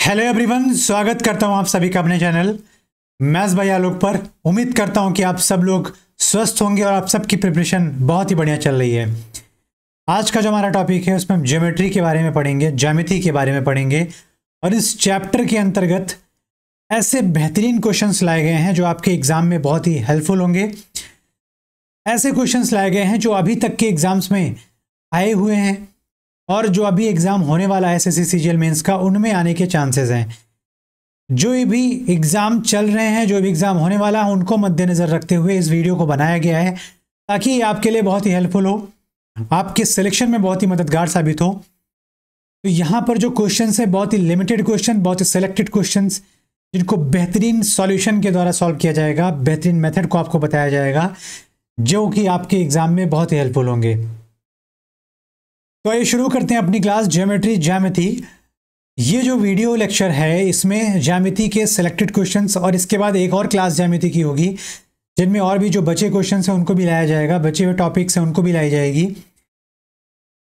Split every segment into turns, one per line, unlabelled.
Hello everyone, स्वागत करता हूं आप सभी का अपने चैनल मैथ्स बाय आलोक पर। उम्मीद करता हूं कि आप सब लोग स्वस्थ होंगे और आप सबकी प्रिपरेशन बहुत ही बढ़िया चल रही है। आज का जो हमारा टॉपिक है उसमें हम ज्योमेट्री के बारे में पढ़ेंगे, ज्यामिति के बारे में पढ़ेंगे और इस चैप्टर के अंतर्गत ऐसे बेहतरीन क्वेश्चंस लाए गए हैं जो आपके एग्जाम में बहुत ही हेल्पफुल होंगे। ऐसे क्वेश्चंस लाए गए हैं जो अभी तक के एग्जाम्स में आए हुए हैं और जो अभी एग्जाम होने वाला है एसएससी सीजीएल मेंस का, उनमें आने के चांसेस हैं। जो भी एग्जाम चल रहे हैं, जो भी एग्जाम होने वाला है, उनको मद्देनजर रखते हुए इस वीडियो को बनाया गया है ताकि ये आपके लिए बहुत ही हेल्पफुल हो, आपके सिलेक्शन में बहुत ही मददगार साबित हो। तो यहाँ पर जो क्वेश्चंस है बहुत ही लिमिटेड क्वेश्चन, बहुत ही सिलेक्टेड क्वेश्चंस जिनको बेहतरीन सॉल्यूशन के द्वारा सॉल्व किया जाएगा, बेहतरीन मेथड को आपको बताया जाएगा जो कि आपके एग्जाम में बहुत ही हेल्पफुल होंगे। तो आइए शुरू करते हैं अपनी क्लास ज्यामिति। ये जो वीडियो लेक्चर है इसमें ज्यामिति के सिलेक्टेड क्वेश्चंस और इसके बाद एक और क्लास ज्यामिति की होगी जिनमें और भी जो बचे क्वेश्चंस हैं उनको भी लाया जाएगा, बचे हुए टॉपिक्स हैं उनको भी लाई जाएगी।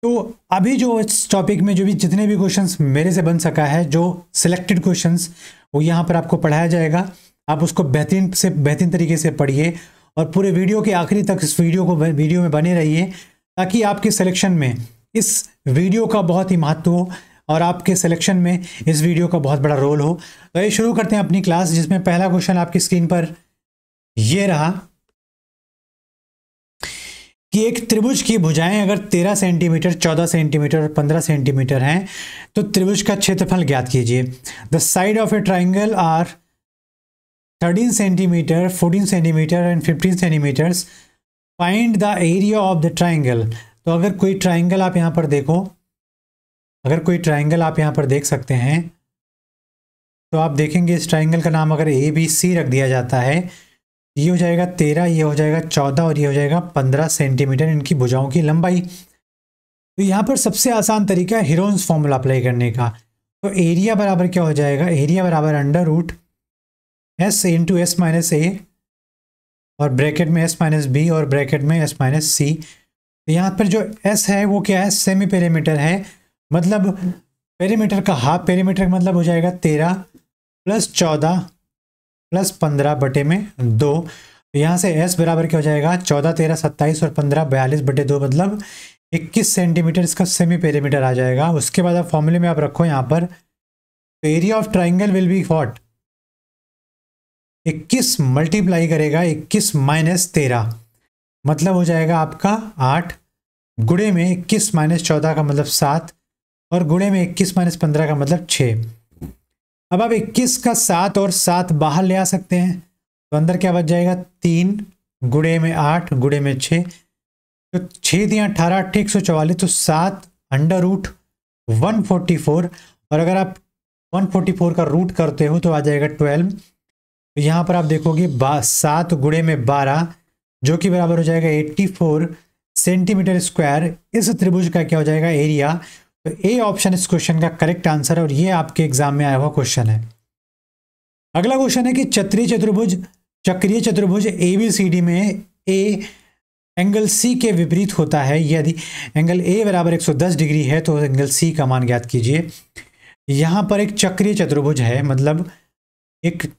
तो अभी जो इस टॉपिक में जो भी जितने भी क्वेश्चंस मेरे से बन सका है, जो सिलेक्टेड क्वेश्चंस, वो यहाँ पर आपको पढ़ाया जाएगा। आप उसको बेहतरीन तरीके से पढ़िए और पूरे वीडियो के आखिरी तक इस वीडियो में बने रहिए ताकि आपके सिलेक्शन में इस वीडियो का बहुत ही महत्व हो और आपके सिलेक्शन में इस वीडियो का बहुत बड़ा रोल हो। तो ये शुरू करते हैं अपनी क्लास, जिसमें पहला क्वेश्चन आपकी स्क्रीन पर ये रहा कि एक त्रिभुज की भुजाएं अगर 13 सेंटीमीटर, 14 सेंटीमीटर और 15 सेंटीमीटर हैं तो त्रिभुज का क्षेत्रफल ज्ञात कीजिए। The side of a triangle are 13 centimetre, 14 centimetre and 15 centimetres. Find the area of the triangle. तो अगर कोई ट्राइंगल आप यहाँ पर देखो, अगर कोई ट्राइंगल आप यहाँ पर देख सकते हैं तो आप देखेंगे इस ट्राइंगल का नाम अगर ए बी सी रख दिया जाता है, ये हो जाएगा 13, ये हो जाएगा 14 और ये हो जाएगा 15 सेंटीमीटर इनकी भुजाओं की लंबाई। तो यहाँ पर सबसे आसान तरीका है हीरोन्स फॉर्मूला अप्लाई करने का। तो एरिया बराबर क्या हो जाएगा, एरिया बराबर under root S into S minus A और ब्रैकेट में एस माइनस बी और ब्रैकेट में एस माइनस सी। तो यहाँ पर जो एस है वो क्या है, सेमी पेरीमीटर है, मतलब पेरीमीटर का हाफ। पेरीमीटर का मतलब हो जाएगा 13 प्लस 14 प्लस 15 बटे में 2। तो यहाँ से एस बराबर क्या हो जाएगा, 14 13 27 और 15 42 बटे 2 मतलब 21 सेंटीमीटर इसका सेमी पेरीमीटर आ जाएगा। उसके बाद आप फॉर्मूले में आप रखो यहाँ पर area of triangle will be what, 21 multiply करेगा 21 माइनस 13 मतलब हो जाएगा आपका 8, गुणे में 21 माइनस 14 का मतलब 7 और गुणे में 21 माइनस 15 का मतलब 6। अब आप 21 का 7 और 7 बाहर ले आ सकते हैं तो अंदर क्या बच जाएगा, 3 गुणे में 8 गुणे में 6 तो 6 दिया 18 8 144 तो 7 अंडर रूट 144 और अगर आप 144 का रूट करते हो तो आ जाएगा 12। तो यहाँ पर आप देखोगे 7 गुणे में 12 जो कि बराबर हो जाएगा 84 सेंटीमीटर स्क्वायर। इस त्रिभुज का क्या हो जाएगा, एरिया। तो ए ऑप्शन इस क्वेश्चन का करेक्ट आंसर है और ये आपके एग्जाम में आया हुआ क्वेश्चन है। अगला क्वेश्चन है कि चक्रीय चतुर्भुज एबीसीडी में ए एंगल सी के विपरीत होता है। यदि एंगल ए बराबर 110 डिग्री है तो एंगल सी का मान ज्ञात कीजिए। यहाँ पर एक चक्रीय चतुर्भुज है, मतलब एक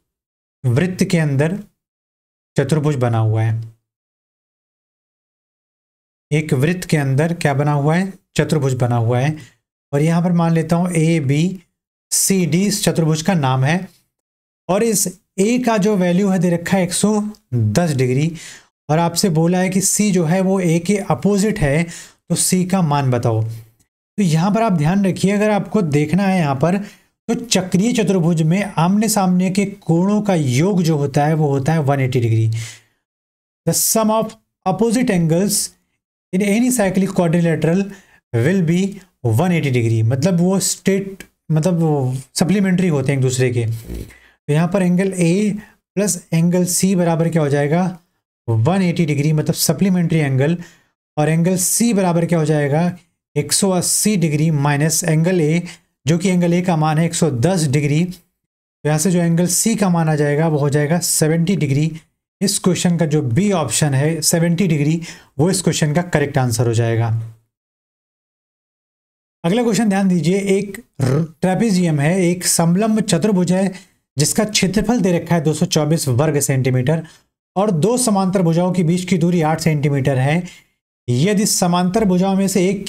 वृत्त के अंदर चतुर्भुज बना हुआ है। एक वृत्त के अंदर क्या बना हुआ है, चतुर्भुज बना हुआ है और यहाँ पर मान लेता हूँ ए बी सी डी इस चतुर्भुज का नाम है और इस ए का जो वैल्यू है दे रखा है 110 डिग्री और आपसे बोला है कि सी जो है वो ए के अपोजिट है तो सी का मान बताओ। तो यहाँ पर आप ध्यान रखिए, अगर आपको देखना है यहाँ पर तो चक्रीय चतुर्भुज में आमने सामने के कोणों का योग जो होता है वो होता है 180 degree. The sum of opposite angles in any cyclic quadrilateral will be 180 degree, मतलब वो वो सप्लीमेंट्री होते हैं एक दूसरे के। तो यहाँ पर angle A plus angle C बराबर क्या हो जाएगा, 180 डिग्री मतलब सप्लीमेंट्री एंगल और एंगल सी बराबर क्या हो जाएगा 180 डिग्री माइनस एंगल ए जो कि एंगल ए का मान है 110 डिग्री। तो यहाँ से जो एंगल सी का मान आ जाएगा वो हो जाएगा 70 डिग्री। इस क्वेश्चन का जो बी ऑप्शन है 70 डिग्री वो इस क्वेश्चन का करेक्ट आंसर हो जाएगा। अगला क्वेश्चन ध्यान दीजिए, एक ट्रेपेजियम है, एक समलंब चतुर्भुज है जिसका क्षेत्रफल दे रखा है 224 वर्ग सेंटीमीटर और दो समांतर भुजाओं के बीच की दूरी 8 सेंटीमीटर है। यदि समांतर भुजाओं में से एक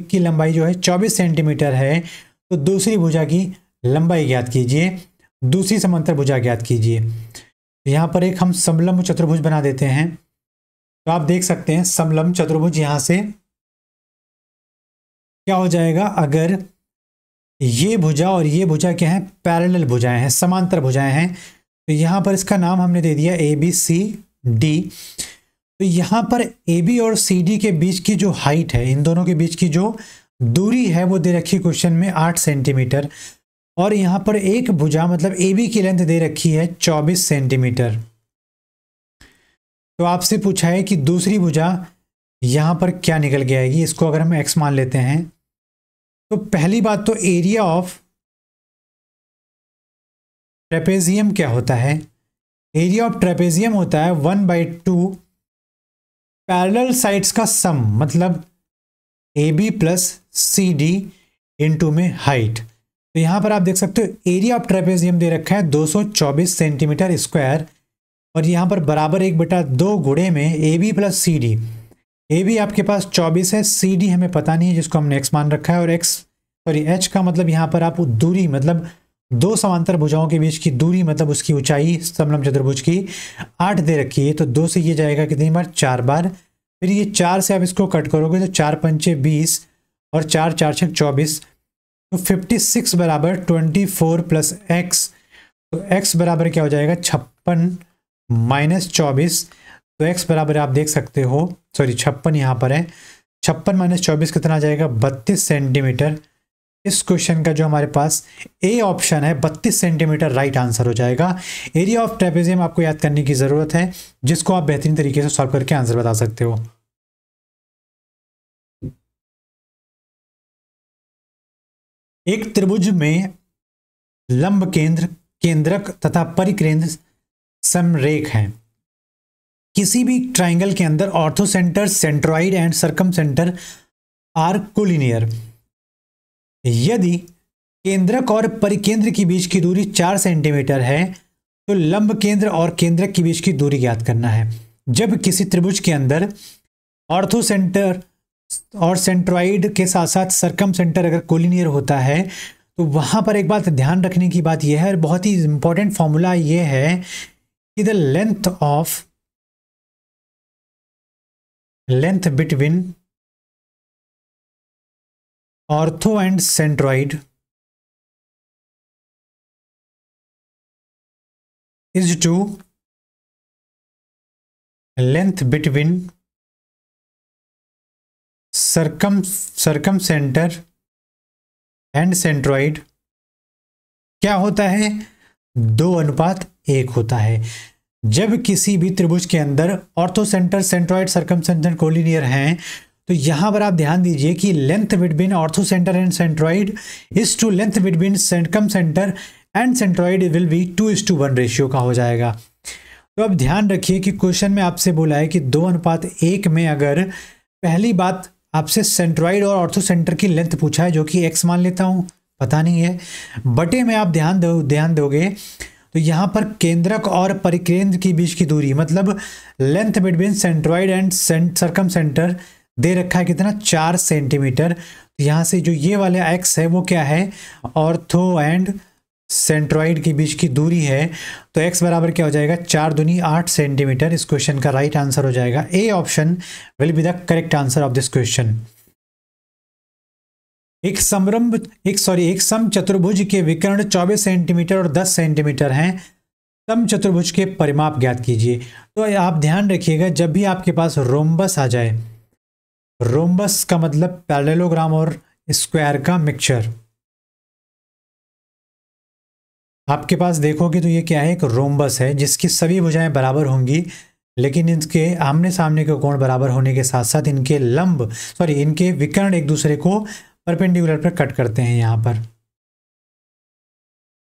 की लंबाई जो है 24 सेंटीमीटर है तो दूसरी भुजा की लंबाई ज्ञात कीजिए, दूसरी समांतर भुजा ज्ञात कीजिए। यहाँ पर एक हम समलंब चतुर्भुज बना देते हैं। तो आप देख सकते हैं समलंब चतुर्भुज, यहाँ से क्या हो जाएगा, अगर ये भुजा और ये भुजा क्या है, पैरेलल भुजाएं हैं, समांतर भुजाएं हैं, तो यहाँ पर इसका नाम हमने दे दिया ए बी सी डी। तो यहाँ पर ए बी और सी डी के बीच की जो हाइट है, इन दोनों के बीच की जो दूरी है वो दे रखी क्वेश्चन में 8 सेंटीमीटर और यहाँ पर एक भुजा मतलब ए बी की लेंथ दे रखी है 24 सेंटीमीटर। तो आपसे पूछा है कि दूसरी भुजा यहाँ पर क्या निकल के आएगी, इसको अगर हम एक्स मान लेते हैं तो पहली बात तो एरिया ऑफ ट्रेपेजियम क्या होता है, एरिया ऑफ ट्रेपेजियम होता है 1/2 पैरेलल साइड्स का सम, मतलब A B plus C D into में हाइट। तो यहाँ पर आप देख सकते हो एरिया ऑफ ट्रेपेजियम दे रखा है 224 सेंटीमीटर स्क्वायर और यहाँ पर बराबर 1/2 गुणे में A B plus C D. A B आपके पास 24 है, सी डी हमें पता नहीं है जिसको हमने एक्स मान रखा है, और एच का मतलब यहाँ पर आप दूरी मतलब दो समांतर भुजाओं के बीच की दूरी मतलब उसकी ऊंचाई समलंब चतुर्भुज की 8 दे रखी है। तो 2 से ये जाएगा कितनी बार, 4 बार। फिर ये 4 से आप इसको कट करोगे तो 4 पंचे 20 और 4 4 छक 24, तो 56 बराबर 24 प्लस एक्स। तो एक्स बराबर क्या हो जाएगा, 56 माइनस 24। तो एक्स बराबर आप देख सकते हो, सॉरी 56 यहाँ पर है, 56 माइनस 24 कितना आ जाएगा, 32 सेंटीमीटर। इस क्वेश्चन का जो हमारे पास ए ऑप्शन है 32 सेंटीमीटर राइट आंसर हो जाएगा। एरिया ऑफ ट्रेपेजियम आपको याद करने की जरूरत है, जिसको आप बेहतरीन तरीके से सॉल्व करके आंसर बता सकते हो। एक त्रिभुज में लंब केंद्र, केंद्रक तथा परिकेंद्र समरेख हैं। किसी भी ट्राइंगल के अंदर ऑर्थोसेंटर, सेंट्रॉइड एंड सर्कमसेंटर आर कोलिनियर। यदि केंद्रक और परिकेंद्र के बीच की दूरी 4 सेंटीमीटर है तो लंब केंद्र और केंद्रक के बीच की दूरी ज्ञात करना है। जब किसी त्रिभुज के अंदर ऑर्थोसेंटर और सेंट्रॉइड के साथ साथ सर्कमसेंटर अगर कोलिनियर होता है तो वहां पर एक बात ध्यान रखने की बात यह है, बहुत ही इंपॉर्टेंट फॉर्मूला यह है कि the length between ortho and centroid is to length between circumcentre and centroid क्या होता है, 2:1 होता है। जब किसी भी त्रिभुज के अंदर ऑर्थोसेंटर, सेंट्रॉइड, सर्कमसेंटर कोलिनियर हैं तो यहां पर आप ध्यान दीजिए कि length between orthocentre and centroid is to length between circumcentre and centroid will be 2:1 ratio का हो जाएगा। तो अब ध्यान रखिए कि क्वेश्चन में आपसे बोला है कि 2:1 में अगर पहली बात आपसे सेंट्रॉइड और ऑर्थोसेंटर की लेंथ पूछा है जो कि x मान लेता हूं, पता नहीं है, बटे में आप ध्यान दोगे तो यहाँ पर केंद्रक और परिकेंद्र के बीच की दूरी मतलब लेंथ बिटवीन सेंट्रॉइड एंड सर्कमसेंटर दे रखा है कितना, 4 सेंटीमीटर। तो यहाँ से जो ये वाला x है वो क्या है, ऑर्थो एंड सेंट्रॉइड के बीच की दूरी है। तो x बराबर क्या हो जाएगा, 4 दूनी 8 सेंटीमीटर। इस क्वेश्चन का राइट आंसर हो जाएगा A option will be the correct answer of this question. एक सम चतुर्भुज के विकर्ण 24 सेंटीमीटर और 10 सेंटीमीटर हैं। सम चतुर्भुज के परिमाप ज्ञात कीजिए। तो आप ध्यान रखिएगा, जब भी आपके पास रोम्बस आ जाए, रोम्बस का मतलब पैरेललोग्राम और स्क्वायर का मिक्सचर, आपके पास देखोगे तो ये क्या है, एक रोम्बस है जिसकी सभी भुजाएं बराबर होंगी, लेकिन इनके आमने सामने के कोण बराबर होने के साथ साथ इनके विकर्ण एक दूसरे को परपेंडिकुलर पर कट करते हैं।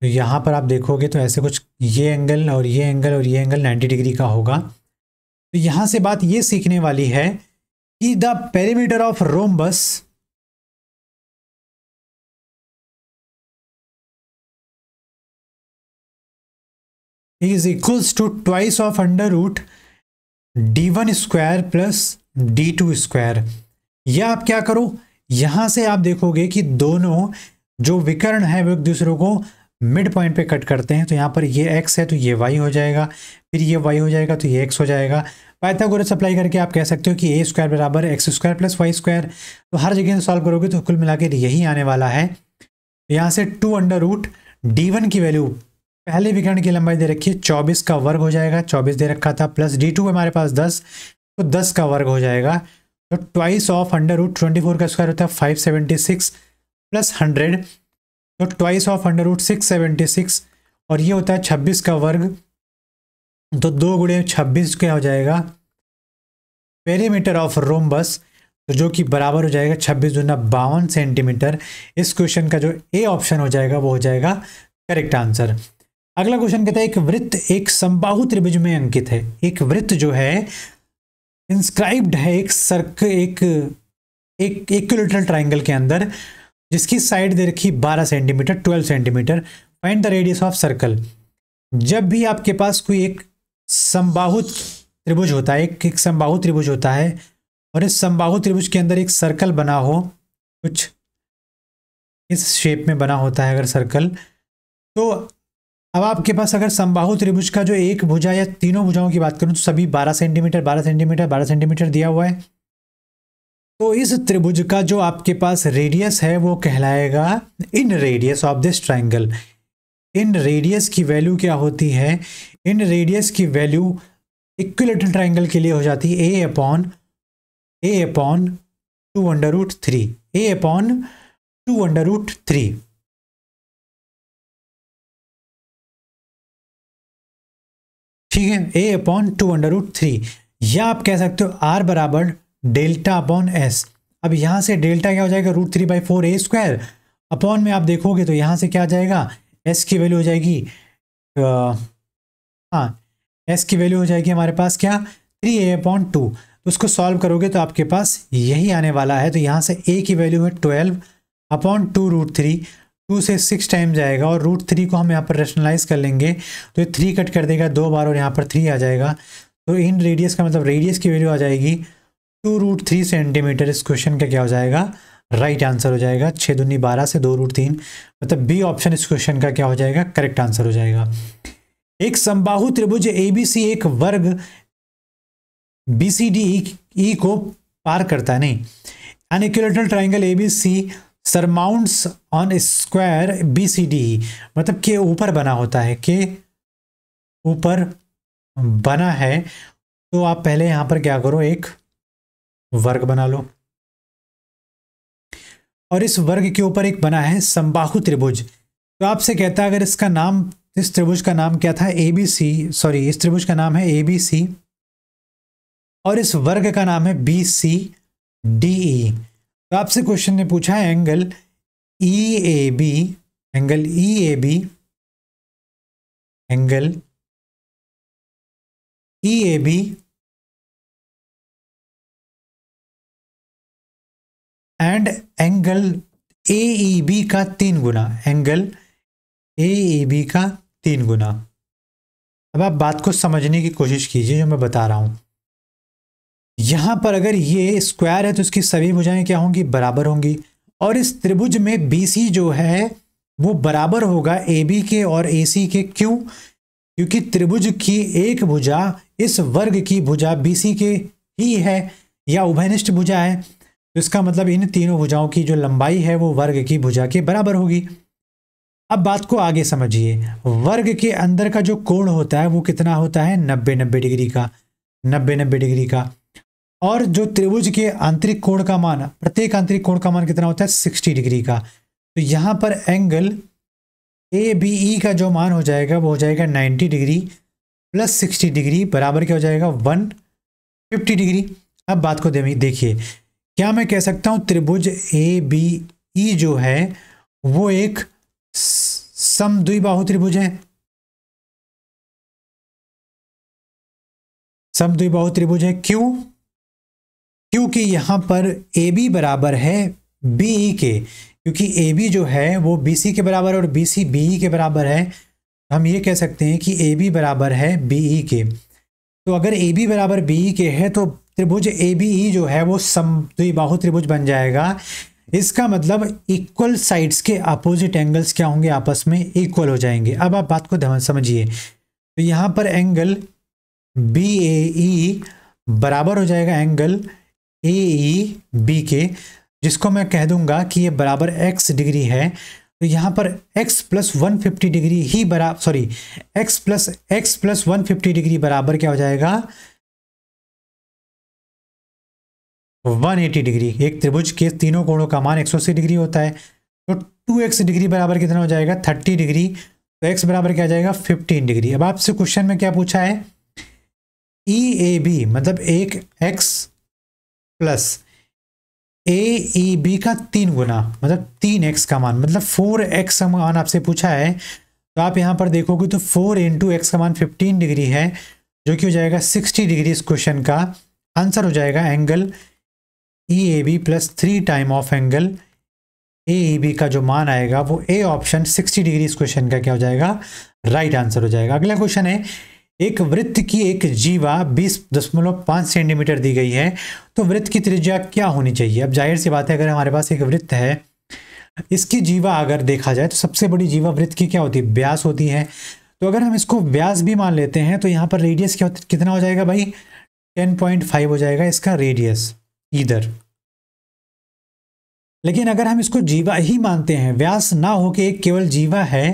यहाँ पर आप देखोगे तो ऐसे कुछ ये एंगल और ये एंगल और ये एंगल 90 डिग्री का होगा। तो यहाँ से बात ये सीखने वाली है कि the perimeter of rhombus is equals to twice of under root d1 square plus d2 square. या आप क्या करो, यहां से आप देखोगे कि दोनों जो विकर्ण है वो एक दूसरे को मिड पॉइंट पे कट करते हैं। तो यहाँ पर ये x है तो ये y हो जाएगा, फिर ये y हो जाएगा तो ये x हो जाएगा। पाइथागोरस अप्लाई करके आप कह सकते हो कि a स्क्वायर बराबर X square plus Y square. तो हर जगह से सॉल्व करोगे तो कुल मिलाकर यही आने वाला है। यहाँ से 2 अंडर रूट d1 की वैल्यू, पहले विकर्ण की लंबाई दे रखी है 24 का वर्ग हो जाएगा, 24 दे रखा था, प्लस d2 हमारे पास 10 तो 10 का वर्ग हो जाएगा। तो ट्वाइस ऑफ अंडर रूट 24 का स्क्वायर होता है 576 प्लस 100 तो ट्वाइस ऑफ अंडर रूट 676 और ये होता है 26 का वर्ग। तो 2 गुणे 26 क्या हो जाएगा, पेरीमीटर ऑफ रोम्बस, तो जो कि बराबर हो जाएगा 26 दूना 52 सेंटीमीटर। इस क्वेश्चन का जो ए ऑप्शन हो जाएगा वो हो जाएगा करेक्ट आंसर। अगला क्वेश्चन कहता है एक वृत्त एक समबाहु त्रिभुज में अंकित है। एक वृत्त जो है इंस्क्राइब्ड है एक सर्कल, एक इक्विलैटरल ट्राइंगल के अंदर, जिसकी साइड दे रखी 12 centimetre 12 centimetre. Find the radius of circle. जब भी आपके पास कोई एक समबाहु त्रिभुज होता है, एक समबाहु त्रिभुज होता है और इस समबाहु त्रिभुज के अंदर एक सर्कल बना हो, कुछ इस शेप में बना होता है अगर सर्कल, तो अब आपके पास अगर समबाहु त्रिभुज का जो एक भुजा या तीनों भुजाओं की बात करूं तो सभी 12 सेंटीमीटर 12 सेंटीमीटर 12 सेंटीमीटर दिया हुआ है। तो इस त्रिभुज का जो आपके पास रेडियस है वो कहलाएगा inradius of this triangle. Inradius की वैल्यू क्या होती है, इन रेडियस की वैल्यू इक्विलैटरल ट्राइंगल के लिए हो जाती है a upon 2 under root 3, a upon 2 under root 3। ठीक है, a अपॉन 2 अंडर रूट 3। या आप कह सकते हो r बराबर डेल्टा अपॉन एस। अब यहां से डेल्टा क्या हो जाएगा, √3/4 a स्क्वायर अपॉन में आप देखोगे तो यहां से क्या आ जाएगा, s की वैल्यू हो जाएगी, हाँ s की वैल्यू हो जाएगी हमारे पास क्या, 3a अपॉन 2। तो उसको सॉल्व करोगे तो आपके पास यही आने वाला है। तो यहाँ से a की वैल्यू है 12 अपॉन 2√3, 2 से 6 टाइम जाएगा और √3 को हम यहाँ पर रेशनलाइज कर लेंगे तो ये 3 कट कर देगा 2 बार और यहाँ पर 3 आ जाएगा। तो इन रेडियस का मतलब रेडियस की वैल्यू आ जाएगी 2√3 सेंटीमीटर। इस क्वेश्चन का क्या हो जाएगा, राइट आंसर हो जाएगा। 6 दूनी 12 से 2√3, मतलब बी ऑप्शन इस क्वेश्चन का क्या हो जाएगा, करेक्ट आंसर हो जाएगा। एक समबाहु त्रिभुज ABC एक वर्ग BCDE को पार करता है, नहीं, an equilateral triangle ABC surmounts on square BCDE, मतलब के ऊपर बना होता है, के ऊपर बना है। तो आप पहले यहां पर क्या करो, एक वर्ग बना लो और इस वर्ग के ऊपर एक बना है समबाहु त्रिभुज। तो आपसे कहता है अगर इसका नाम, इस त्रिभुज का नाम क्या था, ABC, सॉरी इस त्रिभुज का नाम है ABC और इस वर्ग का नाम है BCDE। तो आपसे क्वेश्चन ने पूछा है angle EAB, angle EAB, angle EAB and angle AEB का 3 गुना, एंगल AEB का 3 गुना। अब आप बात को समझने की कोशिश कीजिए जो मैं बता रहा हूं। यहां पर अगर ये स्क्वायर है तो इसकी सभी भुजाएं क्या होंगी, बराबर होंगी। और इस त्रिभुज में BC जो है वो बराबर होगा AB के और AC के। क्यों, क्योंकि त्रिभुज की एक भुजा इस वर्ग की भुजा BC के ही है या उभयनिष्ठ भुजा है। तो इसका मतलब इन तीनों भुजाओं की जो लंबाई है वो वर्ग की भुजा के बराबर होगी। अब बात को आगे समझिए, वर्ग के अंदर का जो कोण होता है वो कितना होता है, 90-90 डिग्री का, 90-90 डिग्री का। और जो त्रिभुज के आंतरिक कोण का मान, प्रत्येक आंतरिक कोण का मान कितना होता है, 60 डिग्री का। तो यहां पर एंगल ABE का जो मान हो जाएगा वो हो जाएगा 90 डिग्री प्लस 60 डिग्री बराबर क्या हो जाएगा, 150 डिग्री। अब बात को देखिए, क्या मैं कह सकता हूं त्रिभुज ABE जो है वो एक समद्विबाहु त्रिभुज है, समद्विबाहु त्रिभुज है। क्यों, क्योंकि यहां पर AB बराबर है BE के, क्योंकि AB जो है वो BC के बराबर और BC BE के बराबर है। हम ये कह सकते हैं कि ए बी बराबर है बी ई के। तो अगर ए बी बराबर बी ई के है तो त्रिभुज ए बी ई जो है वो समद्विबाहु त्रिभुज बन जाएगा। इसका मतलब इक्वल साइड्स के अपोजिट एंगल्स क्या होंगे, आपस में इक्वल हो जाएंगे। अब आप बात को समझिए, तो यहाँ पर एंगल बी ए ई बराबर हो जाएगा एंगल ए ई बी के, जिसको मैं कह दूंगा कि ये बराबर x डिग्री है। तो यहाँ पर x प्लस 150 डिग्री ही बराबर, सॉरी x प्लस 150 डिग्री बराबर क्या हो जाएगा, 180 डिग्री। एक त्रिभुज के तीनों कोणों का मान 180 डिग्री होता है, तो 2x डिग्री बराबर कितना हो जाएगा, 30 डिग्री। तो x बराबर क्या आ जाएगा, 15 डिग्री। अब आपसे क्वेश्चन में क्या पूछा है, ई ए बी मतलब एक x प्लस ए ई बी का 3 गुना, मतलब 3x का मान, मतलब 4x का मान आपसे पूछा है। तो आप यहाँ पर देखोगे तो 4 इंटू एक्स का मान 15 डिग्री है, जो कि हो जाएगा 60 डिग्री। इस क्वेश्चन का आंसर हो जाएगा angle E A B plus 3 time of angle A E B का जो मान आएगा वो ए ऑप्शन 60 डिग्री इस क्वेश्चन का क्या हो जाएगा, राइट आंसर हो जाएगा। अगला क्वेश्चन है, एक वृत्त की एक जीवा 20.5 सेंटीमीटर दी गई है, तो वृत्त की त्रिज्या क्या होनी चाहिए। अब जाहिर सी बात है, अगर हमारे पास एक वृत्त है, इसकी जीवा अगर देखा जाए तो सबसे बड़ी जीवा वृत्त की क्या होती है, व्यास होती है। तो अगर हम इसको व्यास भी मान लेते हैं तो यहाँ पर रेडियस क्या कितना हो जाएगा भाई, 10.5 हो जाएगा इसका रेडियस इधर। लेकिन अगर हम इसको जीवा ही मानते हैं, व्यास ना हो के एक केवल जीवा है,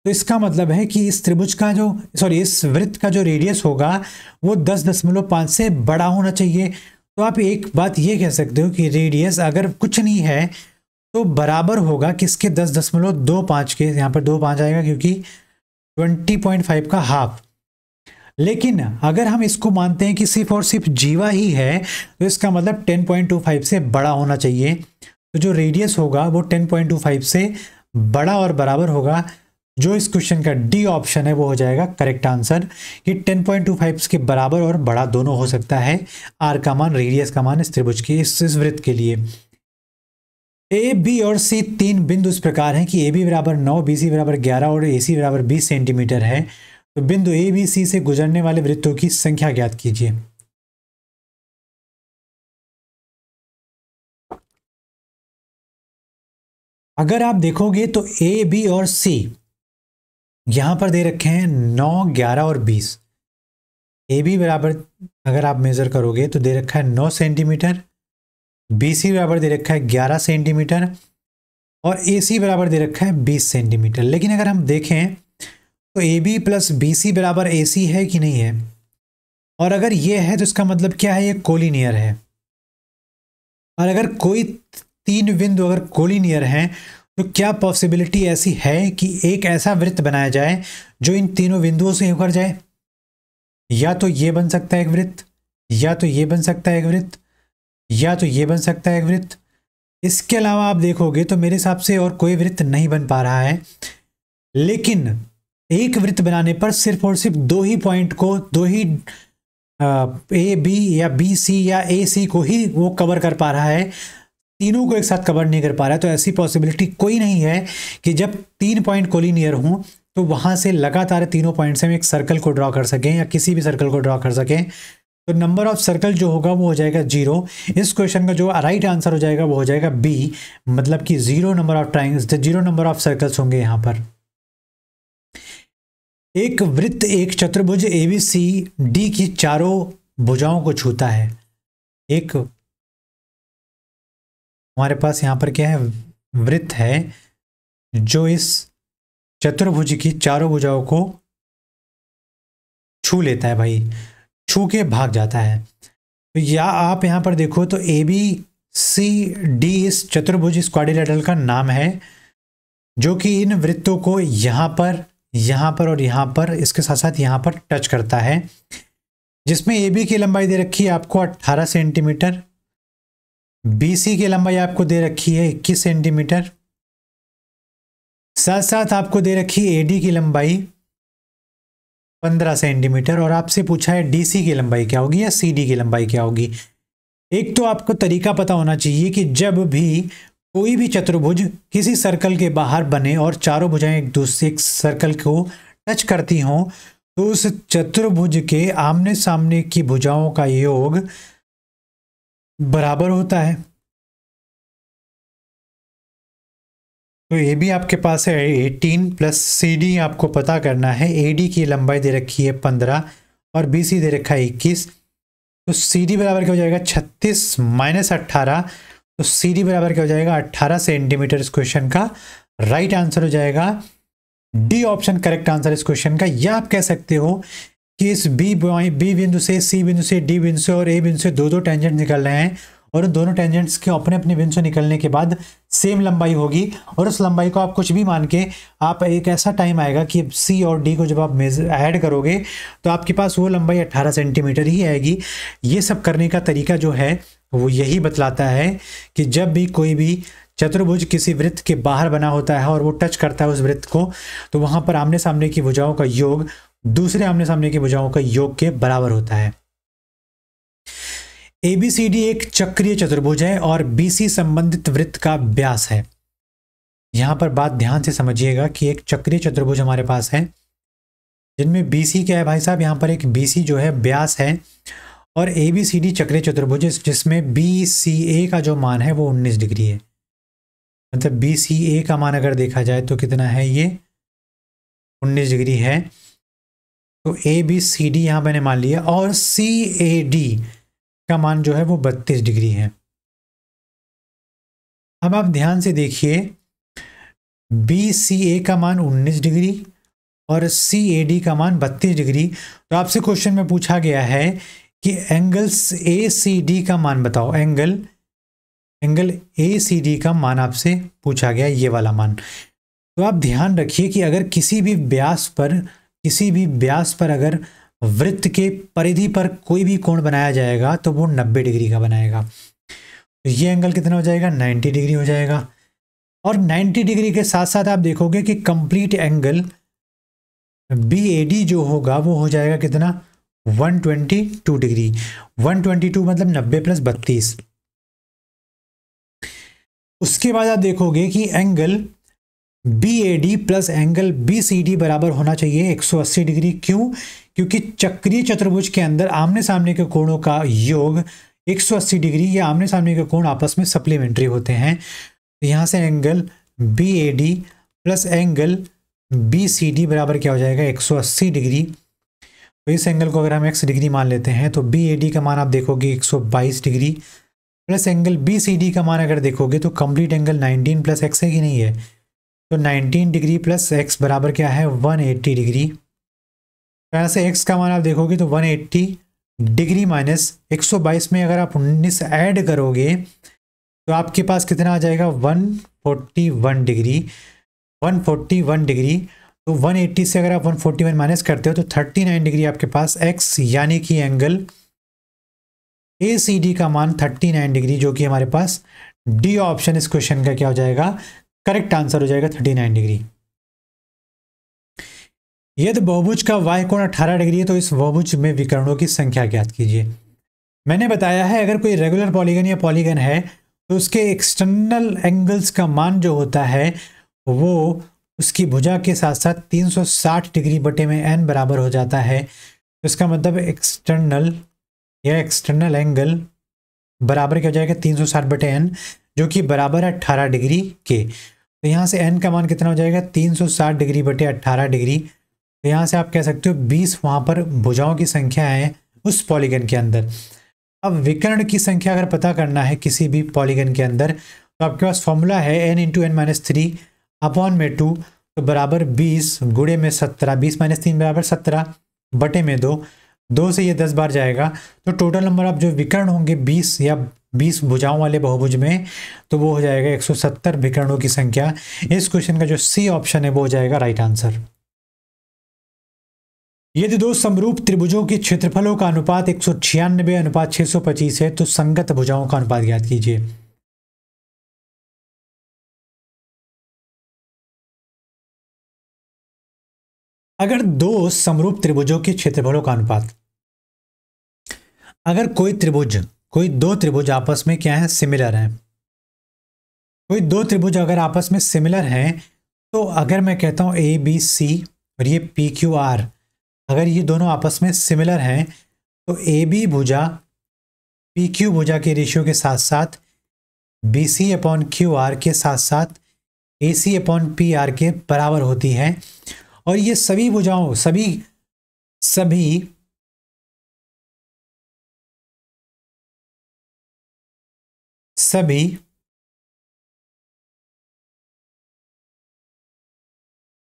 तो इसका मतलब है कि इस त्रिभुज का जो, सॉरी इस वृत्त का जो रेडियस होगा वो 10.5 से बड़ा होना चाहिए। तो आप एक बात ये कह सकते हो कि रेडियस अगर कुछ नहीं है तो बराबर होगा किसके, 10.25 के। यहाँ पर 2.5 आएगा क्योंकि 20.5 का हाफ। लेकिन अगर हम इसको मानते हैं कि सिर्फ और सिर्फ जीवा ही है, तो इसका मतलब 10.25 से बड़ा होना चाहिए। तो जो रेडियस होगा वो 10.25 से बड़ा और बराबर होगा। जो इस क्वेश्चन का डी ऑप्शन है वो हो जाएगा करेक्ट आंसर, कि 10.25 के बराबर और बड़ा दोनों हो सकता है आर का मान, रेडियस का मान इस त्रिभुज के, इस वृत्त के लिए। ए बी और सी 3 बिंदु इस प्रकार हैं कि ए बी बराबर 9, बी सी बराबर 11 और ए सी बराबर 20 सेंटीमीटर है। तो बिंदु ए बी सी से गुजरने वाले वृत्तों की संख्या ज्ञात कीजिए। अगर आप देखोगे तो ए बी और सी यहां पर दे रखे हैं 9, 11 और 20। ए बी बराबर अगर आप मेजर करोगे तो दे रखा है 9 सेंटीमीटर, बी सी बराबर दे रखा है 11 सेंटीमीटर और ए सी बराबर दे रखा है 20 सेंटीमीटर। लेकिन अगर हम देखें तो A B plus B C बराबर ए सी है कि नहीं है, और अगर ये है तो इसका मतलब क्या है, ये कोलिनियर है। और अगर कोई 3 बिंदु अगर कोलिनियर हैं तो क्या पॉसिबिलिटी ऐसी है कि एक ऐसा वृत्त बनाया जाए जो इन तीनों बिंदुओं से होकर जाए। या तो ये बन सकता है एक वृत्त, या तो ये बन सकता है एक वृत्त, या तो ये बन सकता है एक वृत्त। इसके अलावा आप देखोगे तो मेरे हिसाब से और कोई वृत्त नहीं बन पा रहा है। लेकिन एक वृत्त बनाने पर सिर्फ और सिर्फ 2 ही पॉइंट को, 2 ही ए बी या बी सी या ए सी को ही वो कवर कर पा रहा है, तीनों को एक साथ कवर नहीं कर पा रहा है। तो ऐसी पॉसिबिलिटी कोई नहीं है कि जब 3 पॉइंट कोलिनियर हों तो वहां से लगातार तीनों पॉइंट से हम एक सर्कल को ड्रॉ कर सकें या किसी भी सर्कल को ड्रॉ कर सकें। तो नंबर ऑफ सर्कल जो होगा वो हो जाएगा 0। इस क्वेश्चन का जो राइट आंसर हो जाएगा वो हो जाएगा बी, मतलब कि 0 number of triangles, 0 number of circles होंगे यहां पर। एक वृत्त एक चतुर्भुज एबीसी डी की चारों भुजाओं को छूता है। एक हमारे पास यहां पर क्या है, वृत्त है जो इस चतुर्भुज की चारों भुजाओं को छू लेता है भाई, छू के भाग जाता है। तो या आप यहां पर देखो तो ए बी सी डी इस चतुर्भुज इस क्वाड्रिलेटरल का नाम है, जो कि इन वृत्तों को यहां पर और यहां पर, इसके साथ साथ यहां पर टच करता है, जिसमें ए बी की लंबाई दे रखी है आपको 18 सेंटीमीटर, बी सी की लंबाई आपको दे रखी है 21 सेंटीमीटर, साथ साथ आपको दे रखी है एडी की लंबाई 15 सेंटीमीटर, और आपसे पूछा है डी सी की लंबाई क्या होगी या सी डी की लंबाई क्या होगी। एक तो आपको तरीका पता होना चाहिए कि जब भी कोई भी चतुर्भुज किसी सर्कल के बाहर बने और चारों भुजाएं एक दूसरे सर्कल को टच करती हों तो उस चतुर्भुज के आमने सामने की भुजाओं का योग बराबर होता है। तो ये भी आपके पास है 18 प्लस सी डी आपको पता करना है। ए डी की लंबाई दे रखी है 15 और बी सी दे रखा है 21। तो सी डी बराबर क्या हो जाएगा 36 माइनस 18। तो सी डी बराबर क्या हो जाएगा 18 सेंटीमीटर। इस क्वेश्चन का राइट आंसर हो जाएगा डी ऑप्शन करेक्ट आंसर इस क्वेश्चन का। या आप कह सकते हो कि इस बी बिंदु से, सी बिंदु से, डी बिंदु से और ए बिंदु से दो दो टेंजेंट निकल रहे हैं और उन दोनों टेंजेंट्स के अपने अपने बिंदु से निकलने के बाद सेम लंबाई होगी और उस लंबाई को आप कुछ भी मान के आप एक ऐसा टाइम आएगा कि सी और डी को जब आप ऐड करोगे तो आपके पास वो लंबाई 18 सेंटीमीटर ही आएगी। ये सब करने का तरीका जो है वो यही बतलाता है कि जब भी कोई भी चतुर्भुज किसी वृत्त के बाहर बना होता है और वो टच करता है उस वृत्त को, तो वहां पर आमने सामने की भुजाओं का योग दूसरे आमने सामने की भुजाओं का योग के बराबर होता है। ABCD एक चक्रीय चतुर्भुज है और BC संबंधित वृत्त का व्यास है। यहां पर बात ध्यान से समझिएगा कि एक चक्रीय चतुर्भुज हमारे पास है जिनमें BC क्या है भाई साहब, यहां पर एक BC जो है व्यास है और ABCD चक्रीय चतुर्भुज जिसमें BCA का जो मान है वो 19 डिग्री है। मतलब BCA का मान अगर देखा जाए तो कितना है, ये 19 डिग्री है। तो ABCD यहां मैंने मान लिया और CAD का मान जो है वो 32 डिग्री है। अब आप ध्यान से देखिए, BCA का मान 19 डिग्री और CAD का मान 32 डिग्री। तो आपसे क्वेश्चन में पूछा गया है कि एंगल्स ACD का मान बताओ। एंगल ACD का मान आपसे पूछा गया, ये वाला मान। तो आप ध्यान रखिए कि अगर किसी भी व्यास पर अगर वृत्त के परिधि पर कोई भी कोण बनाया जाएगा तो वो 90 डिग्री का बनाएगा। तो ये एंगल कितना हो जाएगा, 90 डिग्री हो जाएगा। और 90 डिग्री के साथ साथ आप देखोगे कि कंप्लीट एंगल BAD जो होगा वो हो जाएगा कितना, 122 डिग्री। 122 मतलब 90 प्लस 32। उसके बाद आप देखोगे कि angle BAD plus angle BCD बराबर होना चाहिए 180 डिग्री। क्यों? क्योंकि चक्रीय चतुर्भुज के अंदर आमने सामने के कोणों का योग 180 डिग्री, या आमने सामने के कोण आपस में सप्लीमेंट्री होते हैं। तो यहाँ से angle BAD plus angle BCD बराबर क्या हो जाएगा, 180 डिग्री। तो इस एंगल को अगर हम x डिग्री मान लेते हैं तो BAD का मान आप देखोगे 122 डिग्री प्लस एंगल BCD का मान अगर देखोगे तो कंप्लीट एंगल 19 प्लस x है कि नहीं है। तो 19 डिग्री प्लस x बराबर क्या है, 180 डिग्री। तो यहाँ से x का मान आप देखोगे तो 180 डिग्री माइनस 122 में अगर आप 19 ऐड करोगे तो आपके पास कितना आ जाएगा, 141 डिग्री। 141 डिग्री तो 180 से अगर आप 141 माइनस करते हो तो 39 डिग्री आपके पास x, यानी कि एंगल ACD का मान 39 डिग्री, जो कि हमारे पास डी ऑप्शन इस क्वेश्चन का क्या हो जाएगा, करेक्ट आंसर हो जाएगा 39 डिग्री। यदि बहुभुज का y कोण 18 डिग्री है तो इस बहुभुज में विकर्णों की संख्या ज्ञात कीजिए। मैंने बताया है अगर कोई रेगुलर पॉलीगन या पॉलीगन है तो उसके एक्सटर्नल एंगल्स का मान जो होता है वो उसकी भुजा के साथ साथ 360 डिग्री बटे में n बराबर हो जाता है। तो इसका मतलब एक्सटर्नल एंगल बराबर क्या हो जाएगा, 360 बटे n, जो कि बराबर है 18 डिग्री के। तो यहाँ से n का मान कितना हो जाएगा, 360 डिग्री बटे 18 डिग्री। तो यहाँ से आप कह सकते हो 20 वहाँ पर भुजाओं की संख्या है उस पॉलीगन के अंदर। अब विकर्ण की संख्या अगर पता करना है किसी भी पॉलीगन के अंदर तो आपके पास फॉर्मूला है n into n minus 3 upon में 2, तो बराबर 20 गुणे में 17, 20 माइनस 3 बराबर 17 बटे में 2, 2 से ये 10 बार जाएगा। तो टोटल नंबर आप जो विकर्ण होंगे 20 या 20 भुजाओं वाले बहुभुज में, तो वो हो जाएगा 170 विकर्णों की संख्या। इस क्वेश्चन का जो सी ऑप्शन है वो हो जाएगा राइट आंसर। यदि दो समरूप त्रिभुजों के क्षेत्रफलों का अनुपात 196 अनुपात 625 है तो संगत भुजाओं का अनुपात ज्ञात कीजिए। अगर दो समरूप त्रिभुजों के क्षेत्रफलों का अनुपात, अगर कोई दो त्रिभुज आपस में क्या है, सिमिलर है, कोई दो त्रिभुज अगर आपस में सिमिलर हैं, तो अगर मैं कहता हूं ABC और ये पी क्यू आर, अगर ये दोनों आपस में सिमिलर हैं तो ए बी भुजा पी क्यू भुजा के रेशियो के साथ साथ B C upon Q R के साथ साथ A C upon P R के बराबर होती है। और ये सभी भुजाओं सभी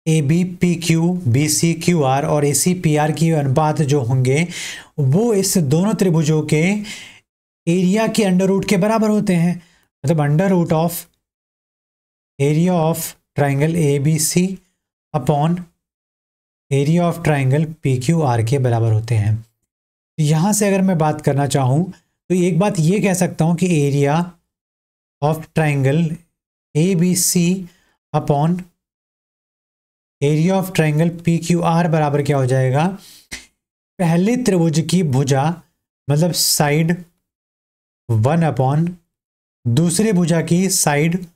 A B P Q B C Q R और ए सी पी आर की अनुपात जो होंगे वो इस दोनों त्रिभुजों के एरिया के अंडर रूट के बराबर होते हैं। मतलब under root of area of triangle A B C upon area of triangle P Q R के बराबर होते हैं। यहाँ से अगर मैं बात करना चाहूँ तो एक बात ये कह सकता हूँ कि area of triangle A B C upon area of triangle P Q R बराबर क्या हो जाएगा, पहले त्रिभुज की भुजा मतलब साइड 1 अपॉन दूसरे भुजा की साइड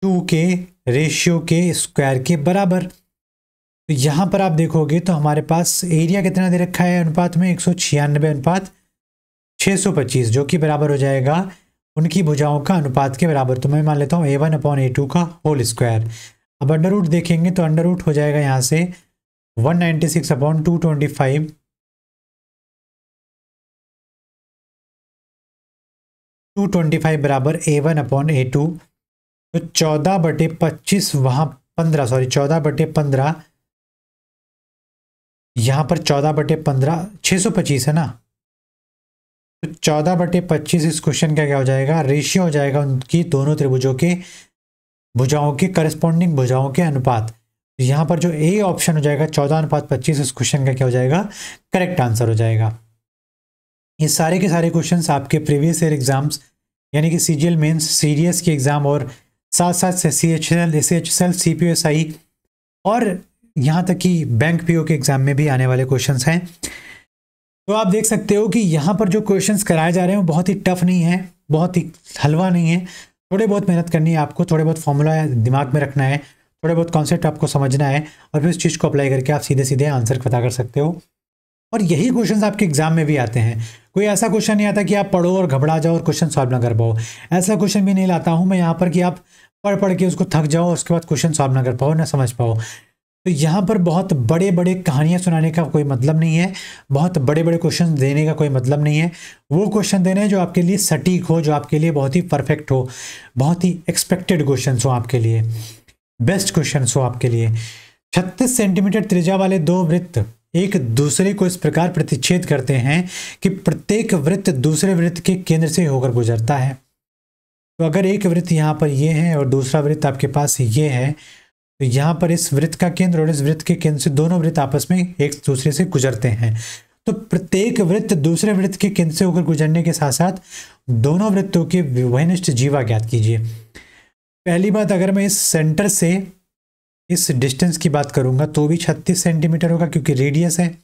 2 के रेशियो के स्क्वायर के बराबर। तो यहाँ पर आप देखोगे तो हमारे पास एरिया कितना दे रखा है अनुपात में 196 अनुपात 625, जो कि बराबर हो जाएगा उनकी भुजाओं का अनुपात के बराबर। तो मैं मान लेता हूँ A1 अपॉन A2 का होल स्क्वायर। अब अंडर रूट देखेंगे तो अंडर रूट हो जाएगा यहाँ से 196 अपॉन 225 बराबर A1 अपॉन A2। तो 14/25 वहाँ 15 सॉरी 14/15 यहाँ पर 14/15 625 है ना। तो 14/25 इस क्वेश्चन का क्या हो जाएगा, रेशियो हो जाएगा उनकी दोनों त्रिभुजों के भुजाओं के करस्पॉन्डिंग भुजाओं के अनुपात। तो यहाँ पर जो ए ऑप्शन हो जाएगा 14/25 इस क्वेश्चन का क्या हो जाएगा, करेक्ट आंसर हो जाएगा। ये सारे के सारे क्वेश्चंस आपके प्रीवियस ईयर एग्जाम्स यानी कि सीजीएल मेंस सीडीएस के एग्जाम और साथ साथ CHL SHL CPSI और यहाँ तक कि बैंक पीओ के एग्जाम में भी आने वाले क्वेश्चंस हैं। तो आप देख सकते हो कि यहाँ पर जो क्वेश्चंस कराए जा रहे हैं वो बहुत ही टफ नहीं है, बहुत ही हलवा नहीं है। थोड़े बहुत मेहनत करनी है आपको, थोड़े बहुत फॉर्मूला दिमाग में रखना है, थोड़े बहुत कॉन्सेप्ट आपको समझना है और फिर उस चीज़ को अप्लाई करके आप सीधे सीधे आंसर पता कर सकते हो। और यही क्वेश्चंस आपके एग्जाम में भी आते हैं। कोई ऐसा क्वेश्चन नहीं आता कि आप पढ़ो और घबरा जाओ और क्वेश्चन सॉल्व ना कर पाओ। ऐसा क्वेश्चन भी नहीं लाता हूँ मैं यहाँ पर कि आप पढ़ के उसको थक जाओ और उसके बाद क्वेश्चन सॉल्व ना कर पाओ, ना समझ पाओ। तो यहाँ पर बहुत बड़े बड़े कहानियाँ सुनाने का कोई मतलब नहीं है, बहुत बड़े बड़े क्वेश्चन देने का कोई मतलब नहीं है। वो क्वेश्चन देने हैं जो आपके लिए सटीक हो, जो आपके लिए बहुत ही परफेक्ट हो, बहुत ही एक्सपेक्टेड क्वेश्चन हो आपके लिए, बेस्ट क्वेश्चन हो आपके लिए। 36 सेंटीमीटर त्रिज्या वाले दो वृत्त एक दूसरे को इस प्रकार प्रतिच्छेद करते हैं कि प्रत्येक वृत्त दूसरे वृत्त के केंद्र से होकर गुजरता है। तो अगर एक वृत्त यहाँ पर ये है और दूसरा वृत्त आपके पास ये है, तो यहाँ पर इस वृत्त का केंद्र और इस वृत्त के केंद्र से दोनों वृत्त आपस में एक दूसरे से गुजरते हैं। तो प्रत्येक वृत्त दूसरे वृत्त के केंद्र से होकर गुजरने के साथ साथ दोनों वृत्तों के वहनिष्ठ जीवा ज्ञात कीजिए। पहली बात, अगर मैं इस सेंटर से इस डिस्टेंस की बात करूंगा तो भी 36 सेंटीमीटर होगा क्योंकि रेडियस है।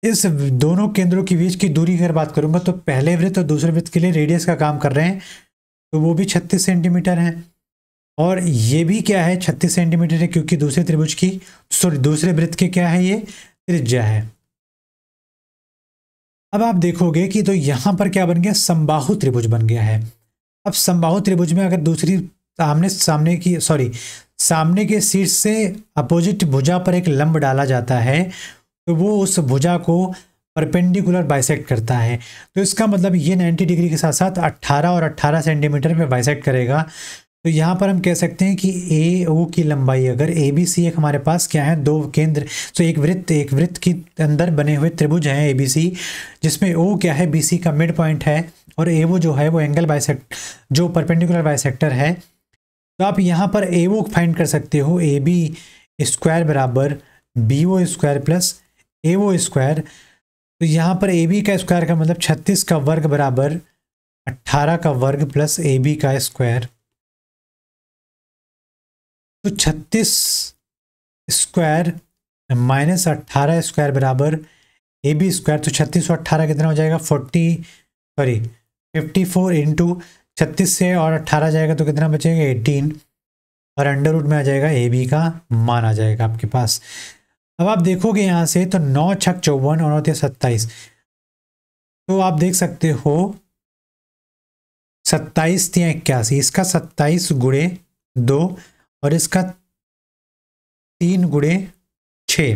इस दोनों केंद्रों के बीच की दूरी की अगर बात करूंगा तो पहले वृत्त और दूसरे वृत्त के लिए रेडियस का काम कर रहे हैं, तो वो भी 36 सेंटीमीटर है। और ये भी क्या है, 36 सेंटीमीटर है क्योंकि दूसरे त्रिभुज की दूसरे वृत्त के क्या है, ये त्रिज्या है। अब आप देखोगे कि तो यहां पर क्या बन गया, समबाहु त्रिभुज बन गया है। अब समबाहु त्रिभुज में अगर दूसरी सामने के शीर्ष से अपोजिट भुजा पर एक लंब डाला जाता है तो वो उस भुजा को परपेंडिकुलर बाइसेक्ट करता है। तो इसका मतलब ये 90 डिग्री के साथ साथ 18 और 18 सेंटीमीटर में बाइसेक्ट करेगा। तो यहाँ पर हम कह सकते हैं कि AO की लंबाई, अगर ABC एक हमारे पास क्या है, दो केंद्र, तो एक वृत्त के अंदर बने हुए त्रिभुज हैं ABC, जिसमें O क्या है, BC का मिड पॉइंट है और AO जो है वो एंगल बाइसेक्ट जो परपेंडिकुलर बाइसेक्टर है। तो आप यहाँ पर AO फाइंड कर सकते हो, AB स्क्वायर बराबर BO square plus AO square. तो यहाँ पर AB का स्क्वायर का मतलब 36 का वर्ग बराबर 18 का वर्ग प्लस AB का स्क्वायर। तो 36 स्क्वायर माइनस 18 स्क्वायर बराबर AB स्क्वायर। तो 36 और 18 कितना हो जाएगा, 54 इंटू 36 से और 18 जाएगा तो कितना बचेगा, 18 और अंडर रूट में आ जाएगा AB का मान आ जाएगा आपके पास। अब आप देखोगे यहाँ से तो 9 छक 54 और 9 27, तो आप देख सकते हो 27 या 81, इसका 27 गुणे 2 और इसका 3 गुणे 6,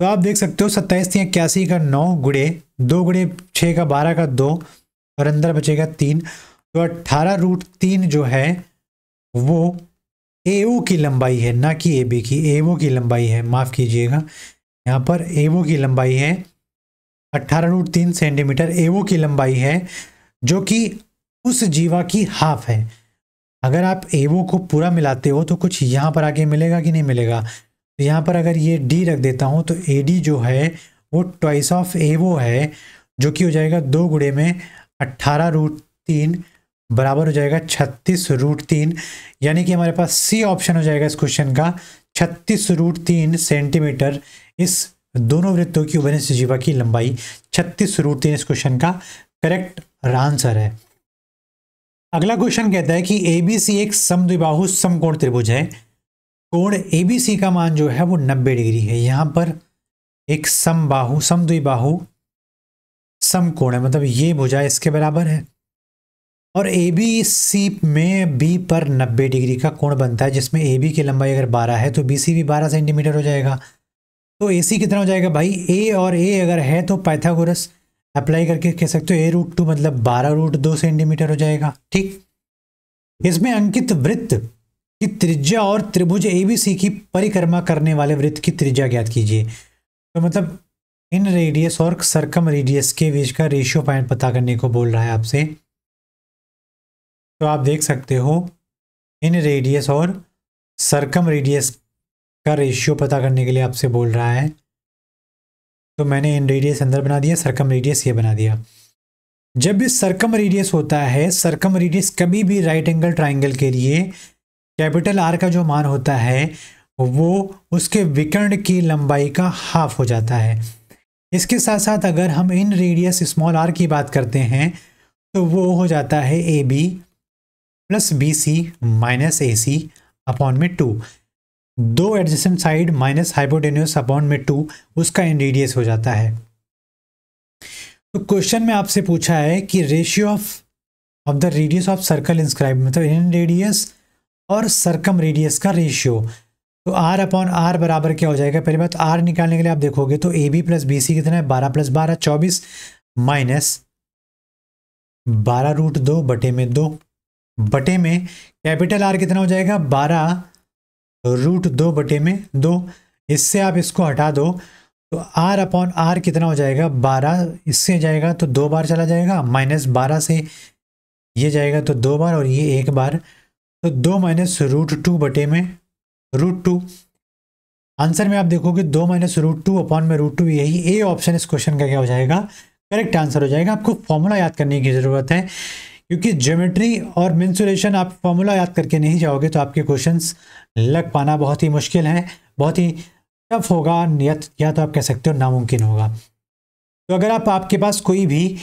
तो आप देख सकते हो 27 या 81 का 9 गुणे 2 गुणे 6 का 12 का 2 और अंदर बचेगा 3, तो 18√3 जो है वो एओ की लंबाई है, ना कि एबी की, एओ की लंबाई है, माफ कीजिएगा, यहाँ पर एओ की लंबाई है 18√3 सेंटीमीटर एओ की लंबाई है, जो कि उस जीवा की हाफ है। अगर आप एओ को पूरा मिलाते हो तो कुछ यहाँ पर आके मिलेगा कि नहीं मिलेगा, तो यहाँ पर अगर ये डी रख देता हूँ तो एडी जो है वो ट्वाइस ऑफ एओ है, जो कि हो जाएगा 2 गुणे में 18√3 बराबर हो जाएगा 36√3, यानी कि हमारे पास सी ऑप्शन हो जाएगा इस क्वेश्चन का 36√3 सेंटीमीटर। इस दोनों वृत्तों की उभयनिष्ठ जीवा की लंबाई 36√3 इस क्वेश्चन का करेक्ट आंसर है। अगला क्वेश्चन कहता है कि एबीसी एक समद्विबाहु समकोण त्रिभुज है, कोण एबीसी का मान जो है वो 90 डिग्री है। यहां पर एक समद्विबाहु समकोण है, मतलब ये भुजा इसके बराबर है और ए बी सी में बी पर 90 डिग्री का कोण बनता है, जिसमें ए बी की लंबाई अगर 12 है तो बी सी भी 12 सेंटीमीटर हो जाएगा। तो ए सी कितना हो जाएगा भाई, ए और ए अगर है तो पाइथागोरस अप्लाई करके कह सकते हो a√2 मतलब 12√2 सेंटीमीटर हो जाएगा। ठीक, इसमें अंकित वृत्त की त्रिज्या और त्रिभुज एबीसी की परिक्रमा करने वाले वृत्त की त्रिज्या ज्ञात कीजिए। तो मतलब इन रेडियस और सर्कम रेडियस के बीच का रेशियो पॉइंट पता करने को बोल रहा है आपसे। तो आप देख सकते हो इन रेडियस और सर्कम रेडियस का रेशियो पता करने के लिए आपसे बोल रहा है। तो मैंने इन रेडियस अंदर बना दिया, सर्कम रेडियस ये बना दिया। जब भी सर्कम रेडियस होता है, सर्कम रेडियस कभी भी राइट एंगल ट्राइंगल के लिए कैपिटल आर का जो मान होता है वो उसके विकर्ण की लंबाई का हाफ हो जाता है। इसके साथ साथ अगर हम इन रेडियस स्मॉल आर की बात करते हैं तो वो हो जाता है A B plus B C minus A C upon में 2, 2 adjacent side minus hypotenuse upon में 2, उसका इन रेडियस हो जाता है। तो क्वेश्चन में आपसे पूछा है कि ratio of the radius of circle inscribe, मतलब इन रेडियस और सर्कम रेडियस का रेशियो। तो आर अपॉन आर बराबर क्या हो जाएगा, पहली बात आर निकालने के लिए आप देखोगे तो A B plus B C कितना है 12 प्लस 12 24 माइनस 12√2 बटे में 2 बटे में कैपिटल आर कितना हो जाएगा 12√2 बटे में 2। इससे आप इसको हटा दो तो आर अपॉन आर कितना हो जाएगा 12, इससे जाएगा तो 2 बार चला जाएगा, माइनस 12 से ये जाएगा तो 2 बार और ये 1 बार, तो 2 माइनस √2 बटे में √2। आंसर में आप देखोगे 2 माइनस √2 अपॉन में √2, यही ए ऑप्शन इस क्वेश्चन का क्या हो जाएगा करेक्ट आंसर हो जाएगा। आपको फॉर्मूला याद करने की जरूरत है, क्योंकि ज्योमेट्री और मेंसुरेशन आप फॉर्मूला याद करके नहीं जाओगे तो आपके क्वेश्चंस लग पाना बहुत ही मुश्किल है, बहुत ही टफ होगा, या तो आप कह सकते हो नामुमकिन होगा। तो अगर आपके पास कोई भी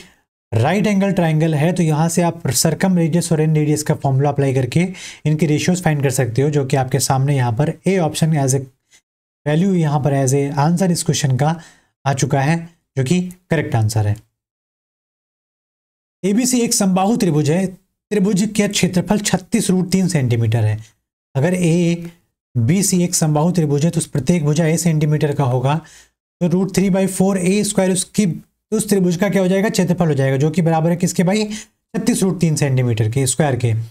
राइट एंगल ट्राइंगल है तो यहाँ से आप सर्कम रेडियस और इन रेडियस का फॉर्मूला अप्लाई करके इनके रेशियोज फाइंड कर सकते हो, जो कि आपके सामने यहाँ पर A option as a value यहाँ पर एज ए आंसर इस क्वेश्चन का आ चुका है, जो कि करेक्ट आंसर है। एबीसी एक समबाहु त्रिभुज है, त्रिभुज का क्षेत्रफल 36√3 सेंटीमीटर है। अगर ए बी सी एक समबाहु त्रिभुज है तो उस प्रत्येक भुजा ए सेंटीमीटर का होगा, तो √3/4 ए स्क्वायर उसकी उस त्रिभुज का क्या हो जाएगा क्षेत्रफल हो जाएगा, जो कि बराबर है किसके भाई 36√3 सेंटीमीटर के स्क्वायर के। तो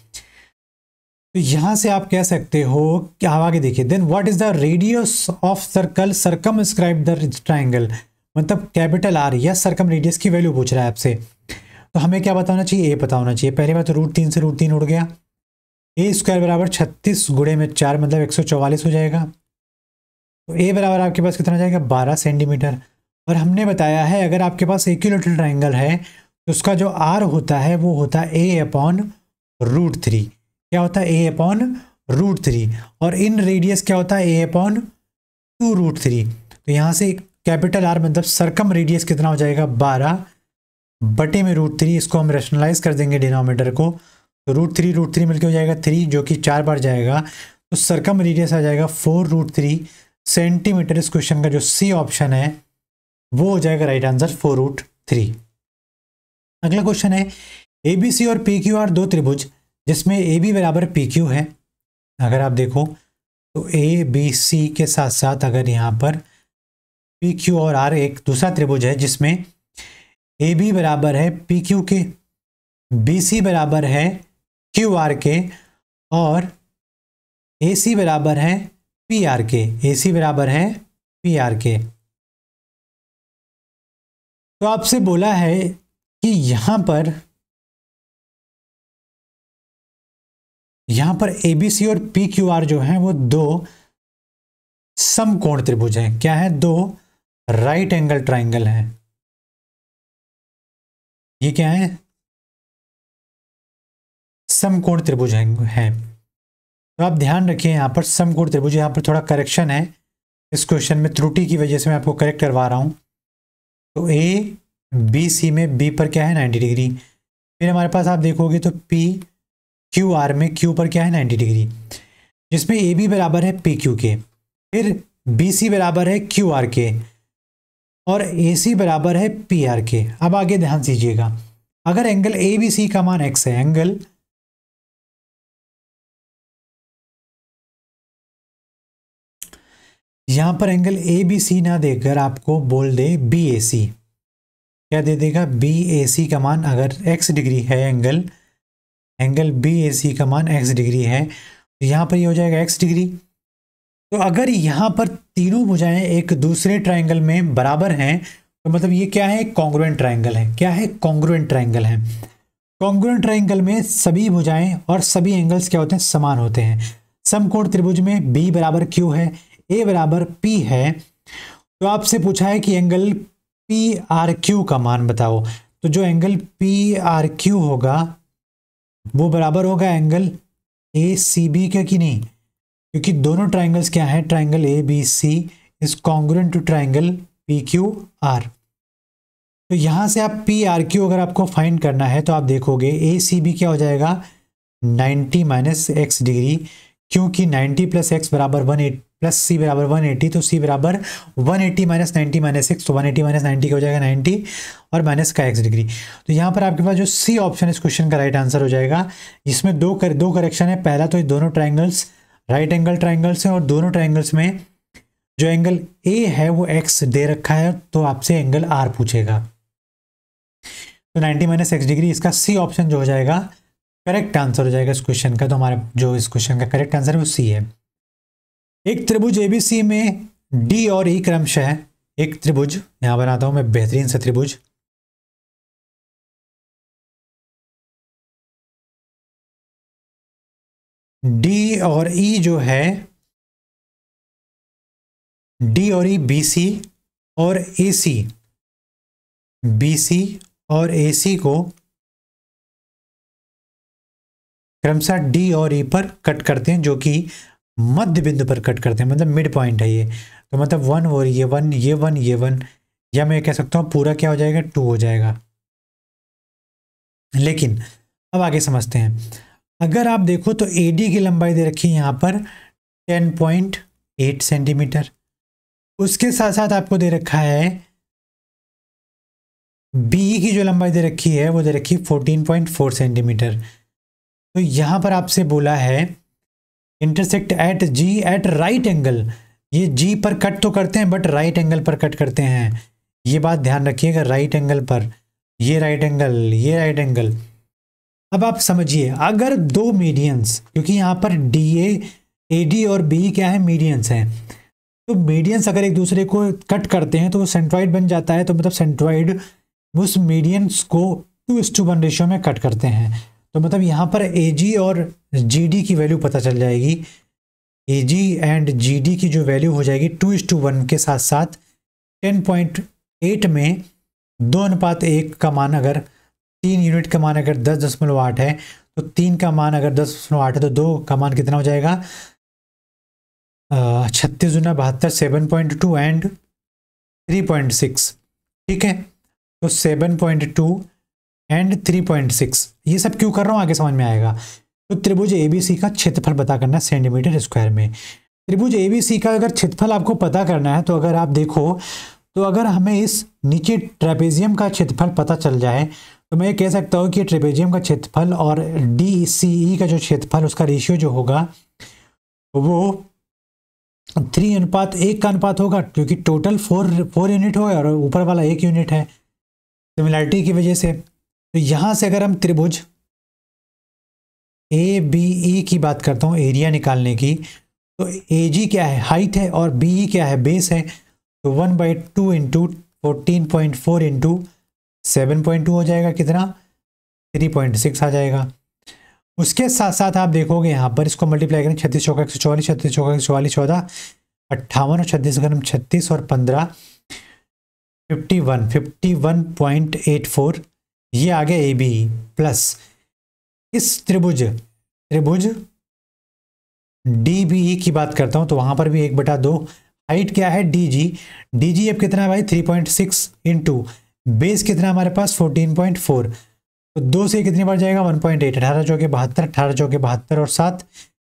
यहां से आप कह सकते हो कि आगे देखिए, then what is the radius of circle circumscribe the triangle, मतलब कैपिटल आर या सर्कम रेडियस की वैल्यू पूछ रहा है आपसे। तो हमें क्या बताना चाहिए, ए पता होना चाहिए। पहली बात तो √3 से √3 उड़ गया, ए स्क्वायर बराबर 36 गुणे में 4 मतलब 144 हो जाएगा। तो ए बराबर आपके पास कितना जाएगा 12 सेंटीमीटर। और हमने बताया है अगर आपके पास इक्विलैटरल ट्राइंगल है तो उसका जो आर होता है वो होता है ए अपॉन √3। क्या होता है ए अपॉन √3, और इन रेडियस क्या होता है ए अपॉन 2√3। तो यहाँ से कैपिटल आर मतलब सर्कम रेडियस कितना हो जाएगा 12 बटे में √3, इसको हम रेशनलाइज कर देंगे डिनोमिनेटर को, तो √3 मिलकर हो जाएगा 3, जो कि 4 बार जाएगा, तो सर्कम रेडियस आ जाएगा 4√3 सेंटीमीटर। इस क्वेश्चन का जो सी ऑप्शन है वो हो जाएगा राइट आंसर 4√3। अगला क्वेश्चन है ए बी सी और पी क्यू आर दो त्रिभुज जिसमें ए बी बराबर पी क्यू है। अगर आप देखो तो ए बी सी के साथ साथ अगर यहाँ पर पी क्यू और आर एक दूसरा त्रिभुज है जिसमें ए बी बराबर है पी क्यू के, बी सी बराबर है क्यू आर के और ए सी बराबर है पी आर के, ए सी बराबर है पी आर के। तो आपसे बोला है कि यहां पर ए बी सी और पी क्यू आर जो है वो दो समकोण त्रिभुज हैं। क्या है? दो राइट एंगल ट्राइंगल हैं। ये क्या है? समकोण त्रिभुज हैं। तो आप ध्यान रखिए यहां पर समकोण त्रिभुज, यहां पर थोड़ा करेक्शन है इस क्वेश्चन में, त्रुटि की वजह से मैं आपको करेक्ट करवा रहा हूं। तो ए बी सी में बी पर क्या है 90 डिग्री, फिर हमारे पास आप देखोगे तो पी क्यू आर में क्यू पर क्या है 90 डिग्री, जिसमें ए बी बराबर है पी क्यू के, फिर बी सी बराबर है क्यू आर के और ए सी बराबर है पी आर के। अब आगे ध्यान दीजिएगा, अगर एंगल ए बी सी का मान एक्स है, एंगल यहां पर एंगल ए बी सी ना देकर आपको बोल दे बी ए सी, क्या दे देगा? बी ए सी का मान अगर एक्स डिग्री है, एंगल बी ए सी का मान एक्स डिग्री है, तो यहां पर ये हो जाएगा एक्स डिग्री। तो अगर यहां पर तीनों भुजाएं एक दूसरे ट्राइंगल में बराबर हैं तो मतलब ये क्या है? कॉन्ग्रुएंट ट्राइंगल है। क्या है? कॉन्ग्रुएंट ट्राइंगल है। कॉन्ग्रुएंट ट्राइंगल में सभी भुजाएं और सभी एंगल्स क्या होते हैं? समान होते हैं। समकोण त्रिभुज में बी बराबर क्यू है, ए बराबर पी है, तो आपसे पूछा है कि एंगल पी आर क्यू का मान बताओ। तो जो एंगल पी आर क्यू होगा वो बराबर होगा एंगल ए सी बी का, कि नहीं? क्योंकि दोनों ट्राइंगल्स क्या है? Triangle A B C is congruent to triangle P Q R. तो यहां से आप पी आर क्यू अगर आपको फाइंड करना है तो आप देखोगे ए सी बी क्या हो जाएगा 90 माइनस एक्स डिग्री, क्योंकि 90 प्लस एक्स बराबर 180 प्लस सी बराबर 180, तो सी बराबर 180 माइनस 90 माइनस एक्स, तो 180 माइनस 90 का हो जाएगा 90 और माइनस का एक्स डिग्री। तो यहाँ पर आपके पास जो सी ऑप्शन इस क्वेश्चन का राइट आंसर हो जाएगा। इसमें दो करेक्शन है। पहला तो ये दोनों ट्राइंगल्स राइट एंगल ट्राइंगल्स हैं और दोनों ट्राइंगल्स में जो एंगल ए है वो एक्स दे रखा है, तो आपसे एंगल आर पूछेगा। तो 90 माइनस एक्स डिग्री इसका सी ऑप्शन जो हो जाएगा करेक्ट आंसर हो जाएगा इस क्वेश्चन का। तो हमारा जो इस क्वेश्चन का करेक्ट आंसर है वो सी है। एक त्रिभुज एबीसी में डी और ई क्रमशः है। एक त्रिभुज यहां बनाता हूं मैं बेहतरीन सा त्रिभुज, डी और ई जो है, डी और ई बीसी और एसी, बीसी और एसी को क्रमशः डी और ई पर कट करते हैं, जो कि मध्य बिंदु पर कट करते हैं, मतलब मिड पॉइंट है ये। तो मतलब 1 और ये 1 ये 1 ये 1, या मैं कह सकता हूँ पूरा क्या हो जाएगा 2 हो जाएगा। लेकिन अब आगे समझते हैं। अगर आप देखो तो एडी की लंबाई दे रखी है यहाँ पर 10.8 सेंटीमीटर, उसके साथ साथ आपको दे रखा है बी की जो लंबाई दे रखी है वो दे रखी 14.4 सेंटीमीटर। तो यहाँ पर आपसे बोला है intersect at G at right angle. ये जी पर कट तो करते हैं बट राइट एंगल पर कट करते हैं, ये बात ध्यान रखिएगा। राइट एंगल पर, ये राइट एंगल, ये राइट एंगल। अब आप समझिए, अगर दो मीडियंस, क्योंकि यहाँ पर डी ए डी और बी क्या है मीडियंस हैं, तो मीडियंस अगर एक दूसरे को कट करते हैं तो वो सेंट्रॉइड बन जाता है। तो मतलब सेंट्रॉइड उस मीडियंस को 2:1 रेशियो में कट करते हैं। तो मतलब यहाँ पर AG और GD की वैल्यू पता चल जाएगी। AG एंड GD की जो वैल्यू हो जाएगी 2:1 के साथ साथ 10.8 में 2:1 का मान, अगर 3 यूनिट का मान अगर 10.8 है तो 3 का मान अगर 10.8 है तो 2 का मान कितना हो जाएगा 36 × 72 7.2 एंड 3.6। ठीक है, तो 7.2 एंड 3.6, ये सब क्यों कर रहा हूँ आगे समझ में आएगा। तो त्रिभुज ABC का क्षेत्रफल पता करना सेंटीमीटर स्क्वायर में। त्रिभुज एबीसी का अगर क्षेत्रफल आपको पता करना है तो अगर आप देखो, तो अगर हमें इस नीचे ट्रेपेजियम का क्षेत्रफल पता चल जाए तो मैं ये कह सकता हूँ कि ट्रेपेजियम का क्षेत्रफल और DCE का जो क्षेत्रफल उसका रेशियो जो होगा वो 3:1 का अनुपात होगा, क्योंकि टोटल 4 यूनिट हो और ऊपर वाला 1 यूनिट है सिमिलैरिटी की वजह से। तो यहां से अगर हम त्रिभुज ABE की बात करता हूँ एरिया निकालने की, तो AG क्या है, हाइट है, और BE क्या है, बेस है। तो 1/2 इंटू 14.4 इंटू 7.2 हो जाएगा, कितना, 3.6 आ जाएगा। उसके साथ साथ आप देखोगे यहाँ पर इसको मल्टीप्लाई करें, 36 चौका 144, 36 चौका 144, 14, 58 और 36 घन 36 और 15 51.84, ये आ गया ABE प्लस इस त्रिभुज DBE की बात करता हूं तो वहां पर भी 1/2, हाइट क्या है DG अब कितना है भाई 3.6 इंटू बेस कितना हमारे पास 14.4, तो 2 से कितनी बार जाएगा 1.8, 18 चौके 72, 18 चौके 72 और 7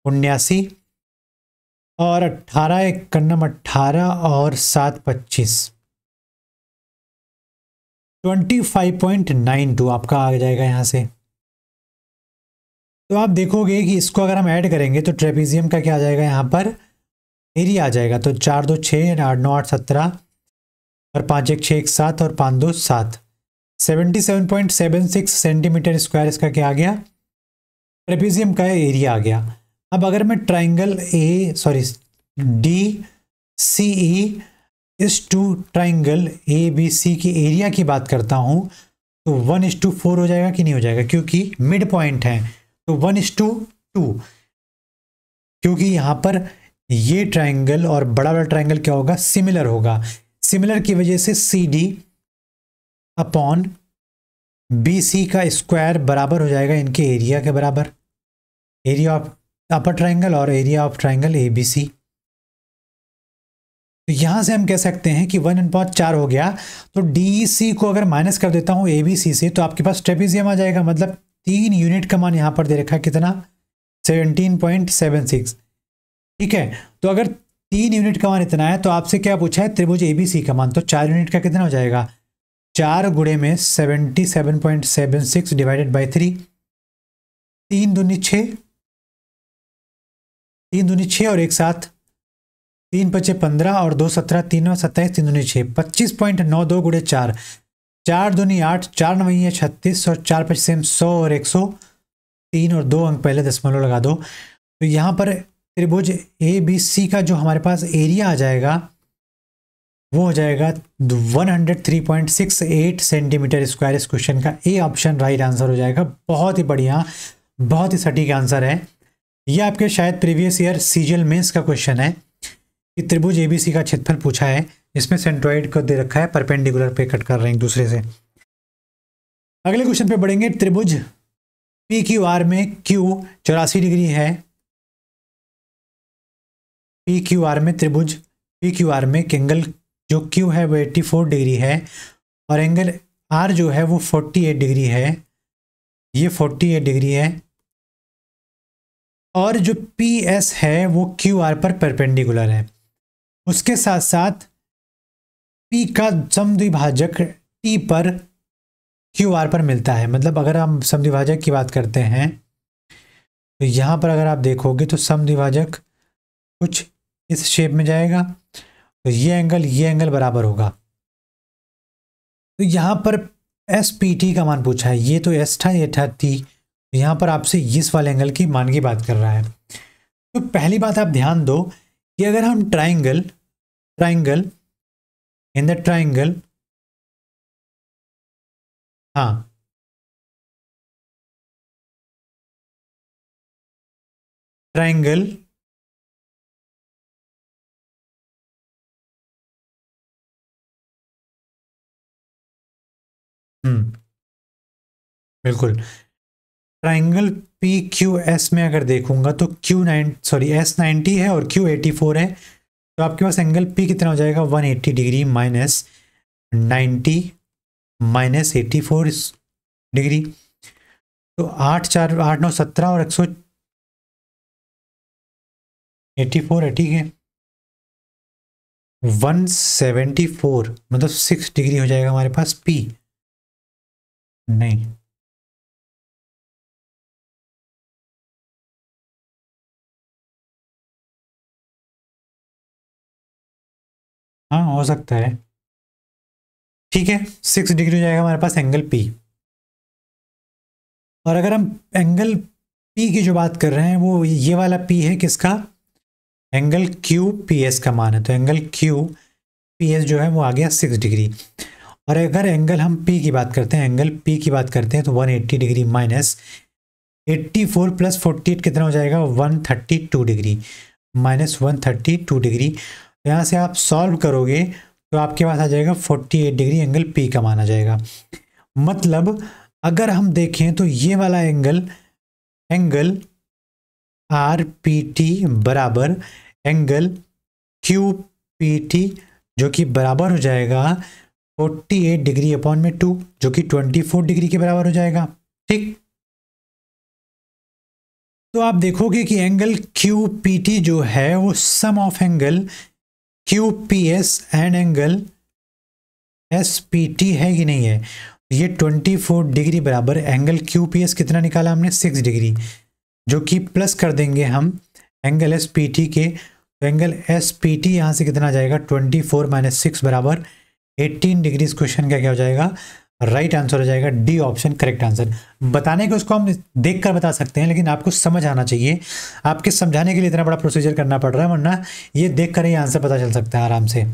79, और 18 एक कन्नम 18 और 7 25, 25.92 आपका आ जाएगा यहाँ से। तो आप देखोगे कि इसको अगर हम ऐड करेंगे तो ट्रेपेजियम का क्या आ जाएगा यहाँ पर एरिया आ जाएगा, तो 4 2 6 8 9 8 17 और 5 1 6 1 7 और 5 2 7, 77.76 सेंटीमीटर स्क्वायर इसका क्या आ गया, ट्रेपेजियम का एरिया आ गया। अब अगर मैं ट्राइंगल DCE इस टू ट्राइंगल ABC की एरिया की बात करता हूं तो 1:4 हो जाएगा कि नहीं हो जाएगा, क्योंकि मिड पॉइंट है, तो 1:2, क्योंकि यहां पर ये ट्राइंगल और बड़ा बड़ा ट्राइंगल क्या होगा, सिमिलर होगा। सिमिलर की वजह से CD अपॉन BC का स्क्वायर बराबर हो जाएगा इनके एरिया के बराबर, एरिया ऑफ अपर ट्राइंगल और एरिया ऑफ ट्राइंगल ABC। तो यहां से हम कह सकते हैं कि 1/4 हो गया। तो DEC को अगर माइनस कर देता हूं ABC से तो आपके पास ट्रेपेजियम आ जाएगा, मतलब 3 यूनिट का मान यहां पर दे रखा है, कितना 17.76, ठीक है। तो अगर 3 यूनिट का मान इतना है तो आपसे क्या पूछा है त्रिभुज ABC का मान, तो 4 यूनिट का कितना हो जाएगा, 4 गुणे में 77.76 डिवाइडेड बाई 3, 3 दूनी 6, 3 दूनी 6 और 1 7, 3 5 15 और 2 17, 3 27, 3 दूनी 6, 25.92 गुणे 4, 4 दूनी 8, 4 9 36 और 4 5 100 और 103 और 2 अंक पहले दशमलव लगा दो। तो यहाँ पर त्रिभुज ABC का जो हमारे पास एरिया आ जाएगा वो हो जाएगा 103.68 सेंटीमीटर स्क्वायर। इस क्वेश्चन का ए ऑप्शन राइट आंसर हो जाएगा। बहुत ही बढ़िया, बहुत ही सटीक आंसर है। ये आपके शायद प्रीवियस ईयर CGL मेंस का क्वेश्चन है कि त्रिभुज ABC का क्षेत्रफल पूछा है, इसमें सेंट्रॉइड को दे रखा है, परपेंडिकुलर पे कट कर रहे हैं एक दूसरे से। अगले क्वेश्चन पे बढ़ेंगे। त्रिभुज PQR में Q 84 डिग्री है। PQR में त्रिभुज PQR में एंगल जो Q है वो 84 डिग्री है और एंगल R जो है वो 48 डिग्री है, ये 48 डिग्री है, और जो PS है वो QR पर परपेंडिकुलर है। उसके साथ साथ P का समद्विभाजक T पर QR पर मिलता है। मतलब अगर हम समद्विभाजक की बात करते हैं तो यहाँ पर अगर आप देखोगे तो समद्विभाजक कुछ इस शेप में जाएगा, तो ये एंगल बराबर होगा। तो यहाँ पर SPT का मान पूछा है, ये तो S था, ये था T, तो यहाँ पर आपसे इस वाले एंगल की मान की बात कर रहा है। तो पहली बात आप ध्यान दो कि अगर हम ट्राइंगल इन द ट्राइंगल, हाँ, ट्राइंगल बिल्कुल, ट्राइंगल PQS में अगर देखूंगा तो S90 है और Q84 है, तो आपके पास एंगल P कितना हो जाएगा 180 डिग्री माइनस 90 माइनस 84 डिग्री, तो 8 4 8 9 17 और 84 है, ठीक है। 174 मतलब 6 डिग्री हो जाएगा हमारे पास पी। नहीं, हाँ हो सकता है, ठीक है। 6 डिग्री हो जाएगा हमारे पास एंगल पी। और अगर हम एंगल पी की जो बात कर रहे हैं वो ये वाला पी है किसका, एंगल क्यू पी एस का मान है। तो एंगल क्यू पी एस जो है वो आ गया 6 डिग्री। और अगर एंगल हम पी की बात करते हैं, एंगल पी की बात करते हैं तो 180 डिग्री माइनस 84 प्लस 48 कितना हो जाएगा, 132 डिग्री, माइनस 132 डिग्री। यहाँ से आप सॉल्व करोगे तो आपके पास आ जाएगा 48 डिग्री एंगल पी का मान आ जाएगा। मतलब अगर हम देखें तो ये वाला angle, angle R P T बराबर एंगल क्यू पी टी, जो कि बराबर हो जाएगा 48 डिग्री अपॉन में 2, जो कि 24 डिग्री के बराबर हो जाएगा, ठीक। तो आप देखोगे कि एंगल क्यू पी टी जो है वो sum of angle Q P S and angle S P T है कि नहीं है। ये 24 डिग्री बराबर एंगल क्यू पी एस कितना निकाला हमने, 6 डिग्री, जो कि प्लस कर देंगे हम एंगल एस पी टी के। तो एंगल एस पी टी यहाँ से कितना आ जाएगा, 24 माइनस 6 बराबर 18 डिग्री। इस क्वेश्चन का क्या हो जाएगा, राइट आंसर हो जाएगा डी ऑप्शन करेक्ट आंसर। बताने को उसको हम देख कर बता सकते हैं, लेकिन आपको समझ आना चाहिए। आपके समझाने के लिए इतना बड़ा प्रोसीजर करना पड़ रहा है, वरना ये देख कर ही आंसर पता चल सकता है आराम से।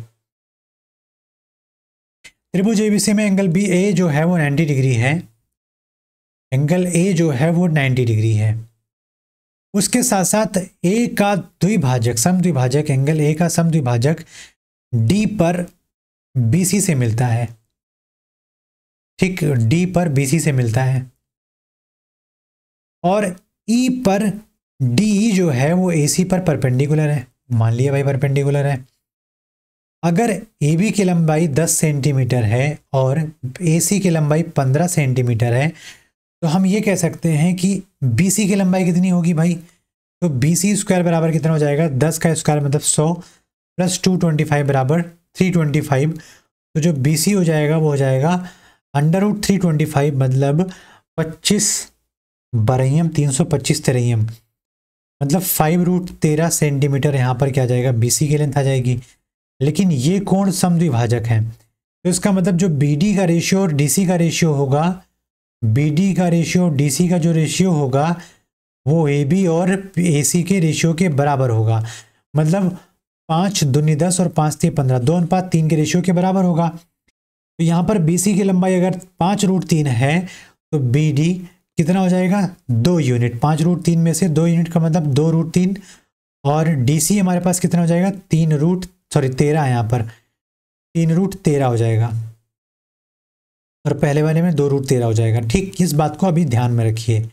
त्रिभुज एबीसी में एंगल बी ए जो है वो 90 डिग्री है, एंगल ए जो है वो 90 डिग्री है। उसके साथ साथ ए का द्विभाजक, सम द्विभाजक, एंगल ए का सम द्विभाजक डी पर बीसी से मिलता है, ठीक, डी पर बीसी से मिलता है। और ई पर डी जो है वो एसी पर परपेंडिकुलर है, मान लिया भाई परपेंडिकुलर है। अगर ए बी की लंबाई 10 सेंटीमीटर है और ए सी की लंबाई 15 सेंटीमीटर है, तो हम ये कह सकते हैं कि बी सी की लंबाई कितनी होगी भाई। तो बी सी स्क्वायर बराबर कितना हो जाएगा, 10 का स्क्वायर मतलब 100 प्लस 225 बराबर 325। तो जो बी सी हो जाएगा वो हो जाएगा अंडर रूट 325, मतलब 25 बरहियम 325 तेरहियम, मतलब 5√13 सेंटीमीटर यहाँ पर क्या आ जाएगा, बी सी की लेंथ आ जाएगी। लेकिन ये कोण समद्विभाजक है, तो इसका मतलब जो बी डी का रेशियो और डी सी का रेशियो होगा, बी डी का रेशियो डी सी का जो रेशियो होगा वो ए बी और ए सी के रेशियो के बराबर होगा। मतलब 5 दूनी 10 और 5 3 15, 2:3 के रेशियो के बराबर होगा। तो यहाँ पर बी सी की लंबाई अगर 5√3 है तो बी डी कितना हो जाएगा, 2 यूनिट। 5√3 में से 2 यूनिट का मतलब 2√3, और डी सी हमारे पास कितना हो जाएगा, 13 है यहाँ पर, 3√13 हो जाएगा, और पहले वाले में 2√13 हो जाएगा, ठीक। इस बात को अभी ध्यान में रखिए।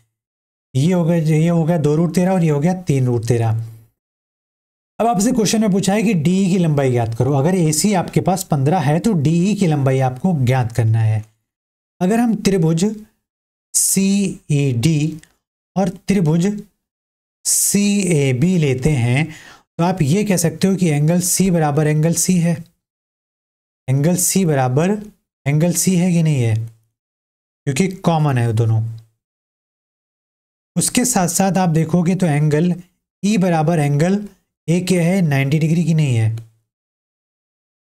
ये हो गया 2√13 और ये हो गया 3√13। अब आपसे क्वेश्चन में पूछा है कि डी की लंबाई ज्ञात करो। अगर ए सी आपके पास 15 है तो डी की लंबाई आपको ज्ञात करना है। अगर हम त्रिभुज सी ई डी और त्रिभुज सी ए बी लेते हैं तो आप ये कह सकते हो कि एंगल सी बराबर एंगल सी है, एंगल सी बराबर एंगल सी है कि नहीं है, क्योंकि कॉमन है दोनों। उसके साथ साथ आप देखोगे तो एंगल ई बराबर एंगल ए क्या है, 90 डिग्री की नहीं है।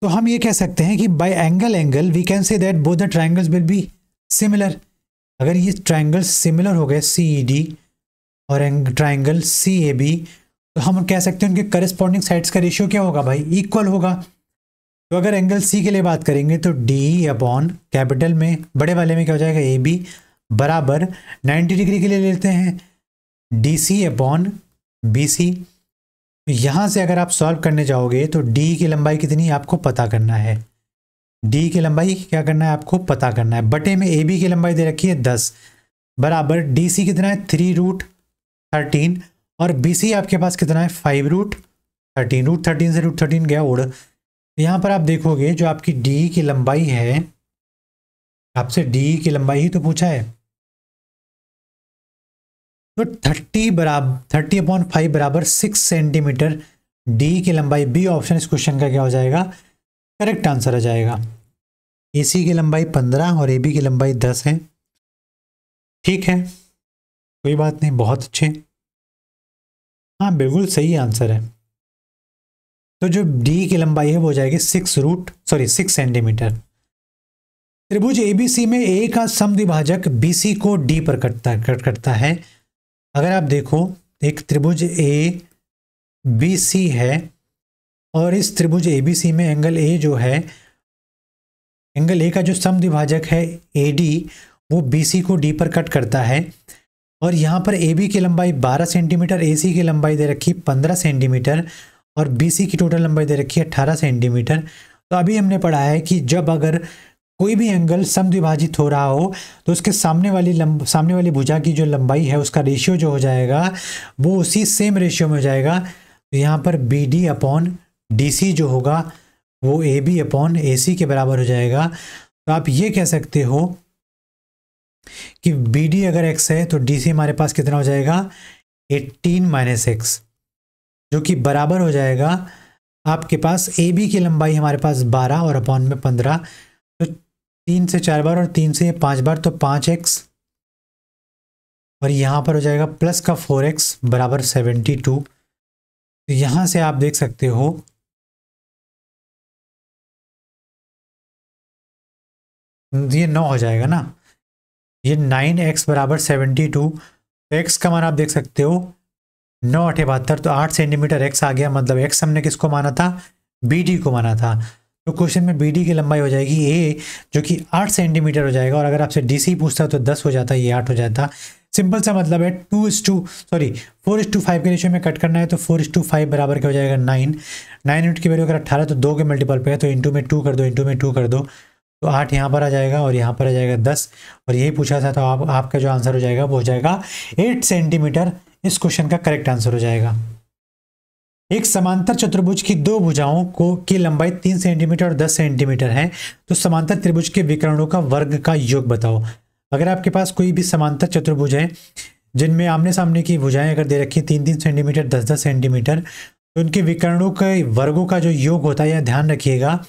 तो हम ये कह सकते हैं कि by angle we can say that both the triangles will be similar. अगर ये ट्रायंगल सिमिलर हो गए सी ई डी और ट्रायंगल सी ए बी, तो हम कह सकते हैं उनके करस्पॉन्डिंग साइड्स का रेशियो क्या होगा भाई, इक्वल होगा। तो अगर एंगल सी के लिए बात करेंगे तो डी अपॉन कैपिटल में बड़े वाले में क्या हो जाएगा, ए बी बराबर 90 डिग्री के लिए लेते हैं D C upon B C. यहाँ से अगर आप सॉल्व करने जाओगे तो डी की लंबाई कितनी आपको पता करना है, डी की लंबाई क्या करना है आपको पता करना है। बटे में ए बी की लंबाई दे रखी है 10 बराबर डी सी कितना है 3√13 और बी सी आपके पास कितना है 5√13। √13 से √13 गया उड़। यहाँ पर आप देखोगे जो आपकी डी की लंबाई है, आपसे डी की लंबाई ही तो पूछा है, तो 30/5 बराबर 6 सेंटीमीटर डी की लंबाई। बी ऑप्शन इस क्वेश्चन का क्या हो जाएगा, करेक्ट आंसर आ जाएगा। एसी की लंबाई 15 और एबी की लंबाई 10 है। ठीक है, कोई बात नहीं, बहुत अच्छे। हाँ बिल्कुल सही आंसर है। तो जो डी की लंबाई है वो हो जाएगी 6 सेंटीमीटर। त्रिभुज एबीसी में ए का समद्विभाजक बीसी को डी पर कट करता है। अगर आप देखो, एक त्रिभुज ए बी सी है और इस त्रिभुज एबीसी में एंगल ए जो है, एंगल ए का जो समद्विभाजक है एडी, वो बीसी को डी पर कट करता है। और यहाँ पर ए बी की लंबाई 12 सेंटीमीटर, ए सी की लंबाई दे रखी 15 सेंटीमीटर और बी सी की टोटल लंबाई दे रखी है 18 सेंटीमीटर। तो अभी हमने पढ़ा है कि जब अगर कोई भी एंगल समद्विभाजित हो रहा हो तो उसके सामने वाली भुजा की जो लंबाई है उसका रेशियो जो हो जाएगा वो उसी सेम रेशियो में हो जाएगा। तो यहाँ पर B D upon D C जो होगा वो ए बी अपॉन ए सी के बराबर हो जाएगा। तो आप ये कह सकते हो कि बी डी अगर x है तो डी सी हमारे पास कितना हो जाएगा, 18 - x, जो कि बराबर हो जाएगा आपके पास ए बी की लंबाई हमारे पास 12 और अपॉन में 15, तो 3 से 4 बार और 3 से 5 बार तो 5x, और यहाँ पर हो जाएगा प्लस का 4x बराबर 72। तो यहाँ से आप देख सकते हो ये 9 हो जाएगा ना, ये 9x बराबर 72। तो x का मान आप देख सकते हो 9 8 72, तो 8 सेंटीमीटर x आ गया। मतलब x हमने किसको माना था, बी डी को माना था। तो क्वेश्चन में बी डी की लंबाई हो जाएगी a, जो कि 8 सेंटीमीटर हो जाएगा। और अगर आपसे डी सी पूछता तो 10 हो जाता, ये 8 हो जाता। सिंपल सा मतलब है 4:5 के रेशियो में कट करना है। तो 4:5 बराबर क्या हो जाएगा, 9 यूनिट की वैल्यू अगर 18 तो 2 के मल्टीपल पे है, तो इंटू में 2 कर दो, इंटू में 2 कर दो, तो 8 यहाँ पर आ जाएगा और यहाँ पर आ जाएगा 10। और यही पूछा था, तो आपका जो आंसर हो जाएगा वो हो जाएगा 8 सेंटीमीटर। इस क्वेश्चन का करेक्ट आंसर हो जाएगा। एक समांतर चतुर्भुज की दो भुजाओं की लंबाई 3 सेंटीमीटर और 10 सेंटीमीटर है, तो समांतर त्रिभुज के विकर्णों का वर्ग का योग बताओ। अगर आपके पास कोई भी समांतर चतुर्भुज है जिनमें आमने सामने की भुजाएं अगर दे रखी 3-3 सेंटीमीटर 10-10 सेंटीमीटर, तो उनके विकर्णों के वर्गों का जो योग होता है, यह ध्यान रखिएगा।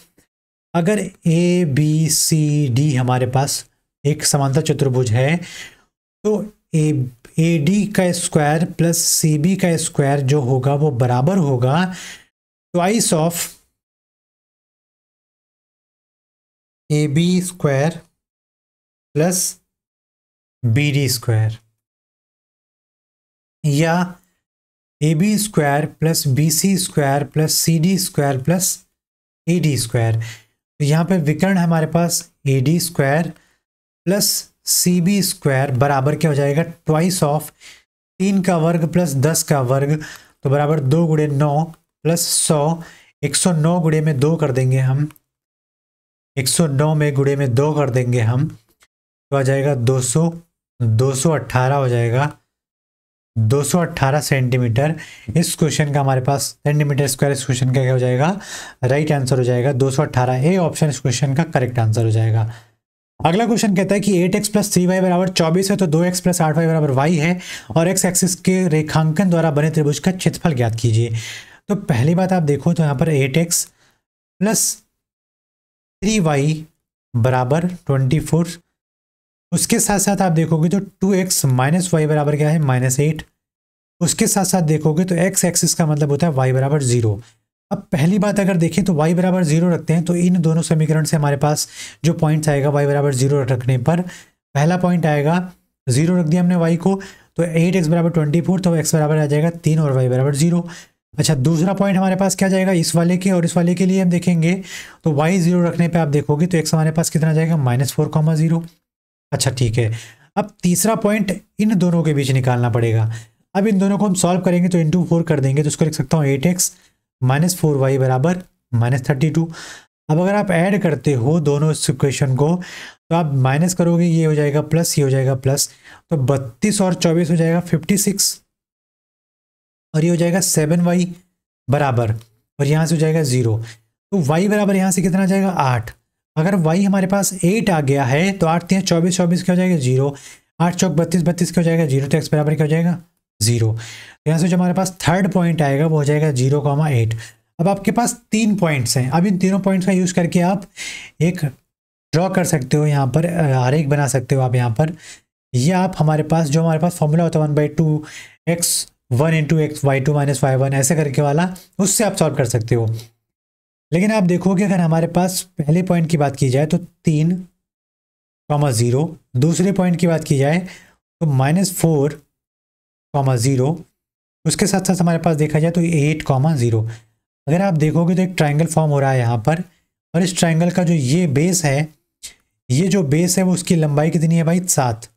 अगर ए बी सी डी हमारे पास एक समांतर चतुर्भुज है, तो ए डी का स्क्वायर प्लस सी बी का स्क्वायर जो होगा वो बराबर होगा twice of A B square plus B D square, या A B square plus B C square plus C D square plus A D square. तो यहाँ पे विकर्ण हमारे पास A D square plus C B square बराबर क्या हो जाएगा, ट्वाइस ऑफ 3 का वर्ग प्लस 10 का वर्ग, तो बराबर 2 गुणे 9 प्लस 100। 109 गुणे में 2 कर देंगे हम, 109 में गुणे में 2 कर देंगे हम, तो आ जाएगा 218 हो जाएगा, 218 सेंटीमीटर। इस क्वेश्चन का हमारे पास सेंटीमीटर स्क्वायर इस क्वेश्चन का क्या हो जाएगा, राइट आंसर हो जाएगा 218। ए ऑप्शन इस क्वेश्चन का करेक्ट आंसर हो जाएगा। अगला क्वेश्चन कहता है कि 8x प्लस 3y बराबर 24 है, तो 2x प्लस 8y बराबर y है, और x एक्सिस के रेखांकन द्वारा बने त्रिभुज का क्षेत्रफल ज्ञात कीजिए। तो पहली बात आप देखो तो यहाँ पर 8x प्लस 3y बराबर 24, उसके साथ साथ आप देखोगे तो 2x माइनस y बराबर क्या है, -8। उसके साथ साथ देखोगे तो x एक्सिस का मतलब होता है y बराबर 0। अब पहली बात अगर देखें तो y बराबर 0 रखते हैं, तो इन दोनों समीकरण से हमारे पास जो पॉइंट्स आएगा y बराबर 0 रखने पर, पहला पॉइंट आएगा 0 रख दिया हमने y को, तो 8x बराबर 24, तो x बराबर आ जाएगा 3 और y बराबर 0। अच्छा, दूसरा पॉइंट हमारे पास क्या जाएगा, इस वाले के और इस वाले के लिए हम देखेंगे तो y 0 रखने पर आप देखोगे तो x हमारे पास कितना जाएगा, -4, 0। अच्छा ठीक है, अब तीसरा पॉइंट इन दोनों के बीच निकालना पड़ेगा। अब इन दोनों को हम सॉल्व करेंगे तो इंटू 4 कर देंगे, तो उसको लिख सकता हूँ 8x -4y बराबर -32। अब अगर आप ऐड करते हो दोनों इस इक्वेशन को, तो आप माइनस करोगे, ये हो जाएगा प्लस, ये हो जाएगा प्लस, तो 32 और 24 हो जाएगा 56, और ये हो जाएगा 7y बराबर, और यहाँ से हो जाएगा 0। तो y बराबर यहाँ से कितना आ जाएगा, 8। अगर y हमारे पास 8 आ गया है तो 8 3 24, 24 क्या हो जाएगा 0। 8 चौक 32, 32 क्या हो जाएगा 0, तो x बराबर क्या हो जाएगा 0। तो यहाँ से जो हमारे पास थर्ड पॉइंट आएगा वो हो जाएगा 0,8। अब आपके पास 3 पॉइंट्स हैं। अब इन तीनों पॉइंट्स का यूज़ करके आप एक ड्रॉ कर सकते हो, यहाँ पर आरेख बना सकते हो आप यहाँ पर। ये आप हमारे पास जो हमारे पास फॉर्मूला होता है 1/2 x1 into x y2 minus y1 ऐसे करके वाला, उससे आप सॉल्व कर सकते हो। लेकिन आप देखोगे अगर हमारे पास पहले पॉइंट की बात की जाए तो 3,0, दूसरे पॉइंट की बात की जाए तो -4,0, उसके साथ साथ हमारे पास देखा जाए तो 8,0। अगर आप देखोगे तो एक ट्रायंगल फॉर्म हो रहा है यहाँ पर, और इस ट्रायंगल का जो ये बेस है, ये जो बेस है वो उसकी लंबाई कितनी है भाई 7,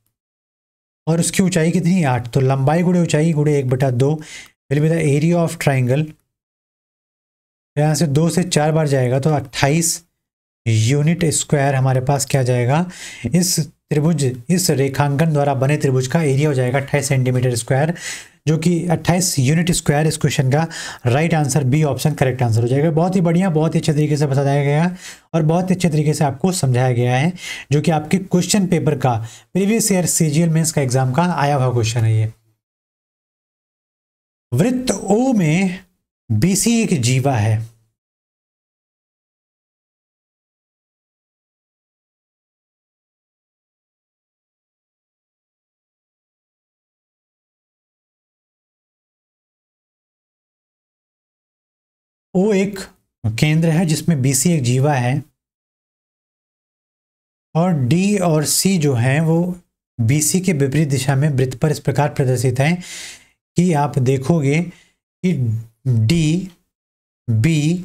और उसकी ऊंचाई कितनी है 8। तो लंबाई गुणे ऊंचाई गुणे 1/2 will be the area of triangle. यहाँ से 2 से 4 बार जाएगा तो 28 यूनिट स्क्वायर हमारे पास क्या जाएगा, इस त्रिभुज, इस रेखांकन द्वारा बने त्रिभुज का एरिया हो जाएगा 28 सेंटीमीटर स्क्वायर, जो कि 28 यूनिट स्क्वायर। इस क्वेश्चन का right answer B option correct answer हो जाएगा। बहुत ही बढ़िया, बहुत ही अच्छे तरीके से बताया गया और बहुत ही अच्छे तरीके से आपको समझाया गया है, जो कि आपके क्वेश्चन पेपर का प्रीवियस ईयर सीजीएल मेंस का एग्जाम का आया हुआ क्वेश्चन है ये। वृत्त ओ में बीसी एक जीवा है। ओ एक केंद्र है जिसमें बीसी एक जीवा है, और डी और सी जो है वो बीसी के विपरीत दिशा में वृत्त पर इस प्रकार प्रदर्शित हैं कि आप देखोगे कि डी बी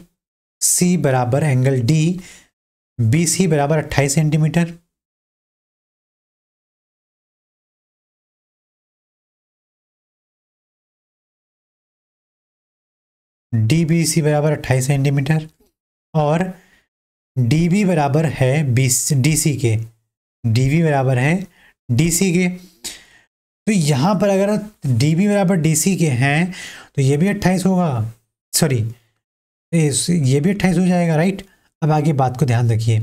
सी बराबर एंगल डी बी सी बराबर 28 सेंटीमीटर, डी बी सी बराबर 28 सेंटीमीटर, और डी बी बराबर है डी सी के, डी बी बराबर है डी सी के। तो यहाँ पर अगर डी बी बराबर डी सी के हैं तो ये भी 28 होगा, सॉरी ये भी 28 हो जाएगा, राइट। अब आगे बात को ध्यान रखिए।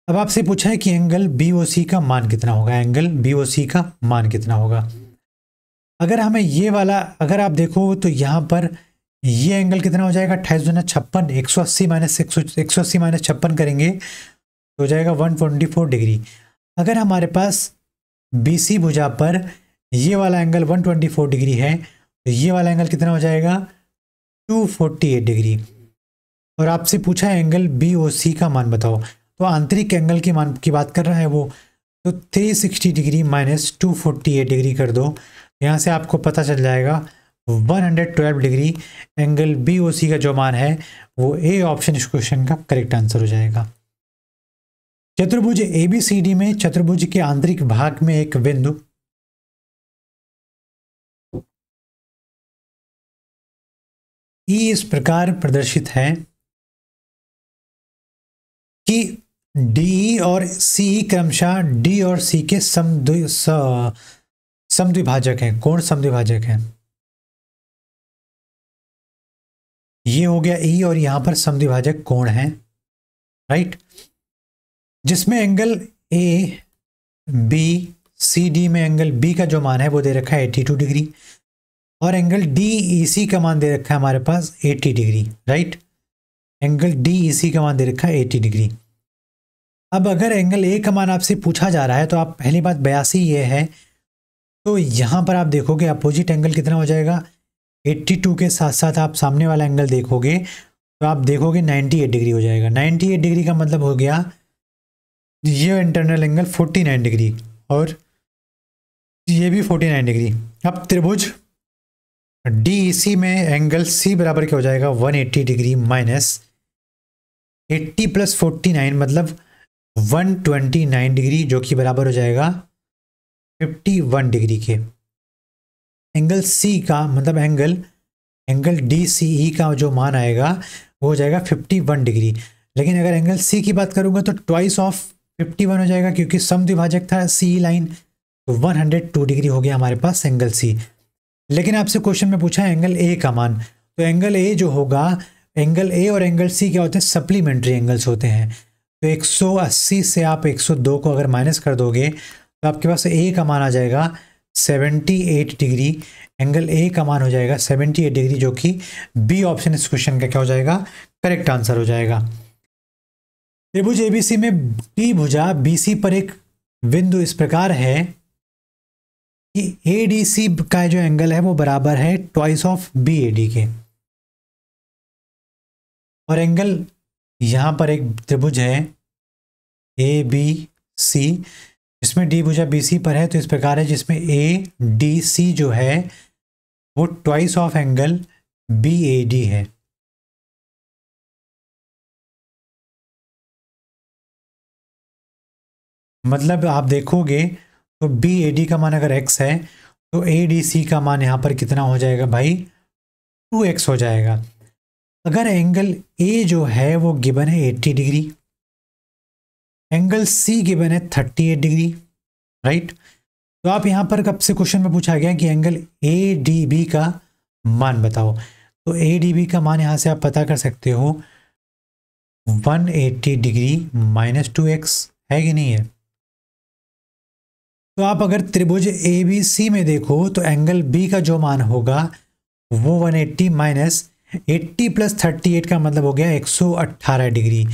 अब आपसे पूछा है कि एंगल बी ओ सी का मान कितना होगा, एंगल बी ओ सी का मान कितना होगा। अगर हमें ये वाला, अगर आप देखो तो यहाँ पर ये एंगल कितना हो जाएगा 28 दूना 56, 180 माइनस 180 माइनस 56 करेंगे तो हो जाएगा 124 डिग्री। अगर हमारे पास BC भुजा पर ये वाला एंगल 124 डिग्री है तो ये वाला एंगल कितना हो जाएगा 248 डिग्री। और आपसे पूछा है एंगल BOC का मान बताओ, तो आंतरिक एंगल के मान की बात कर रहा है वो, तो 360 डिग्री माइनस 248 डिग्री कर दो, यहाँ से आपको पता चल जाएगा 112 डिग्री। एंगल BOC का जो मान है वो ए ऑप्शन इस क्वेश्चन का करेक्ट आंसर हो जाएगा। चतुर्भुज ABCD में चतुर्भुज के आंतरिक भाग में एक बिंदु E इस प्रकार प्रदर्शित है कि D और C क्रमशः D और C के समद्विभाजक हैं, कोण समद्विभाजक हैं। ये हो गया E और यहां पर समद्विभाजक कोण है, राइट, जिसमें एंगल ABCD में एंगल B का जो मान है वो दे रखा है 82 डिग्री, और एंगल DEC का मान दे रखा है हमारे पास 80 डिग्री, राइट। एंगल DEC का मान दे रखा है 80 डिग्री। अब अगर एंगल A का मान आपसे पूछा जा रहा है तो आप पहली बात 82 ये है, तो यहाँ पर आप देखोगे अपोजिट एंगल कितना हो जाएगा 82 के साथ साथ आप सामने वाला एंगल देखोगे तो आप देखोगे 98 डिग्री हो जाएगा। 98 डिग्री का मतलब हो गया ये इंटरनल एंगल 49 डिग्री और ये भी 49 डिग्री। अब त्रिभुज DEC में एंगल C बराबर क्या हो जाएगा 180 डिग्री माइनस 80 प्लस 49 मतलब 129 डिग्री, जो कि बराबर हो जाएगा 51 डिग्री के। एंगल C का मतलब एंगल DCE का जो मान आएगा वो हो जाएगा 51 डिग्री। लेकिन अगर एंगल C की बात करूंगा तो ट्वाइस ऑफ 51 हो जाएगा, क्योंकि समद्विभाजक था CE लाइन, तो 102 डिग्री हो गया हमारे पास एंगल C। लेकिन आपसे क्वेश्चन में पूछा है एंगल A का मान, तो एंगल A जो होगा, एंगल A और एंगल C क्या होते हैं सप्लीमेंट्री एंगल्स होते हैं। तो 180 से आप 102 को अगर माइनस कर दोगे तो आपके पास ए का मान आ जाएगा 78 डिग्री, एंगल ए का मान हो जाएगा 78 डिग्री, जो कि बी ऑप्शन इस क्वेश्चन का क्या हो जाएगा, करेक्ट आंसर हो जाएगा। त्रिभुज एबीसी में डी भुजा बीसी पर एक बिंदु इस प्रकार है कि एडीसी का जो एंगल है वो बराबर है ट्वाइस ऑफ बी एडी के, और एंगल यहां पर एक त्रिभुज है ए बी सी जिसमें डी भुजा बीसी पर है, तो इस प्रकार है जिसमें ए डी सी जो है वो twice of angle B A D है। मतलब आप देखोगे तो बी ए डी का मान अगर x है तो ए डी सी का मान यहाँ पर कितना हो जाएगा भाई, 2x हो जाएगा। अगर एंगल ए जो है वो गिवन है 80 डिग्री, एंगल सी गिवन है 38 डिग्री, राइट। तो आप यहाँ पर कब से क्वेश्चन में पूछा गया कि एंगल ए डी बी का मान बताओ, तो ए डी बी का मान यहाँ से आप पता कर सकते हो 180 डिग्री माइनस 2x, है कि नहीं है। तो आप अगर त्रिभुज ए बी सी में देखो तो एंगल बी का जो मान होगा वो 180 माइनस 80 प्लस 38 का मतलब हो गया 118 डिग्री,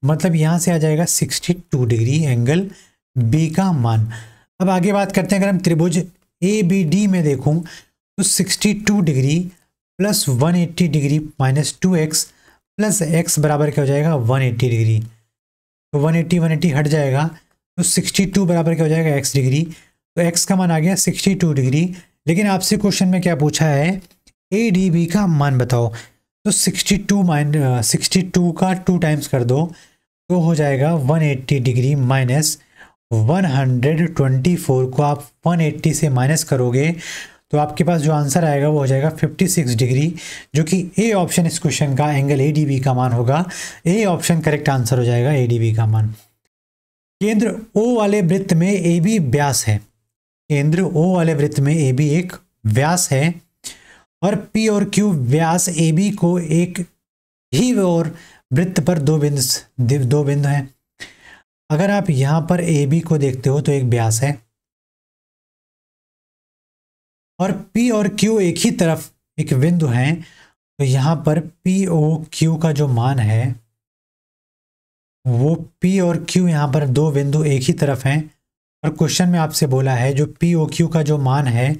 मतलब यहाँ से आ जाएगा 62 डिग्री एंगल बी का मान। अब आगे बात करते हैं, अगर हम त्रिभुज ए बी डी में देखूं तो 62 degree plus 180 degree minus 2x plus x बराबर क्या हो जाएगा 180 डिग्री, तो 180 हट जाएगा तो 62 बराबर क्या हो जाएगा x डिग्री, तो x का मान आ गया 62 डिग्री। लेकिन आपसे क्वेश्चन में क्या पूछा है, ए डी बी का मान बताओ, तो 62 का 2 टाइम्स कर दो तो हो जाएगा 180 डिग्री माइनस 124 को आप 180 से माइनस करोगे तो आपके पास जो आंसर आएगा वो हो जाएगा 56 डिग्री, जो कि ए ऑप्शन इस क्वेश्चन का एंगल ए डी बी का मान होगा। ए ऑप्शन करेक्ट आंसर हो जाएगा ए डी बी का मान। केंद्र O वाले वृत्त में ए बी व्यास है, केंद्र O वाले वृत्त में ए बी एक व्यास है और P और Q व्यास ए बी को एक ही और वृत्त पर दो बिंदु हैं। अगर आप यहां पर ए बी को देखते हो तो एक व्यास है और P और Q एक ही तरफ एक बिंदु हैं, तो यहां पर P O Q का जो मान है वो P और Q यहाँ पर दो बिंदु एक ही तरफ हैं, और क्वेश्चन में आपसे बोला है जो P O Q का जो मान है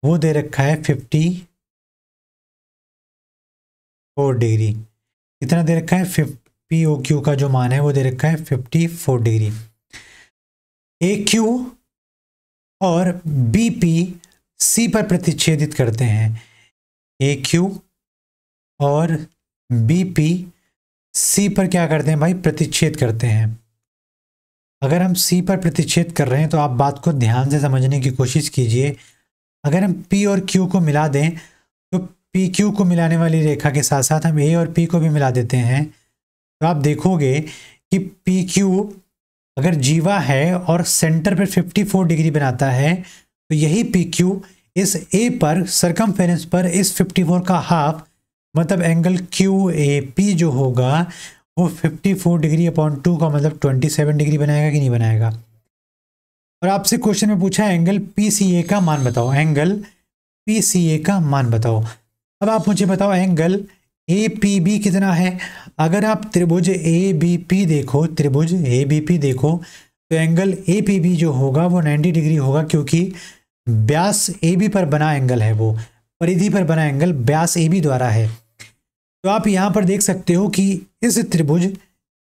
वो दे रखा है 54 डिग्री। कितना दे रखा है, P O Q का जो मान है वो दे रखा है 54 डिग्री। A Q और B P C पर प्रतिच्छेदित करते हैं, A Q और B P सी पर क्या करते हैं भाई, प्रतिच्छेद करते हैं। अगर हम सी पर प्रतिच्छेद कर रहे हैं तो आप बात को ध्यान से समझने की कोशिश कीजिए। अगर हम पी और क्यू को मिला दें तो पी क्यू को मिलाने वाली रेखा के साथ साथ हम ए और पी को भी मिला देते हैं, तो आप देखोगे कि पी क्यू अगर जीवा है और सेंटर पर 54 डिग्री बनाता है तो यही पी क्यू इस ए पर सरकमफेरेंस पर इस 54 का हाफ मतलब एंगल क्यू ए पी जो होगा वो 54 डिग्री अपॉन 2 का मतलब 27 डिग्री बनाएगा कि नहीं बनाएगा। और आपसे क्वेश्चन में पूछा है एंगल पी सी ए का मान बताओ, एंगल पी सी ए का मान बताओ। अब आप मुझे बताओ एंगल ए पी बी कितना है। अगर आप त्रिभुज ए बी पी देखो, त्रिभुज ए बी पी देखो तो एंगल ए पी बी जो होगा वो 90 डिग्री होगा, क्योंकि व्यास ए बी पर बना एंगल है, वो परिधि पर बना एंगल व्यास ए बी द्वारा है। तो आप यहाँ पर देख सकते हो कि इस त्रिभुज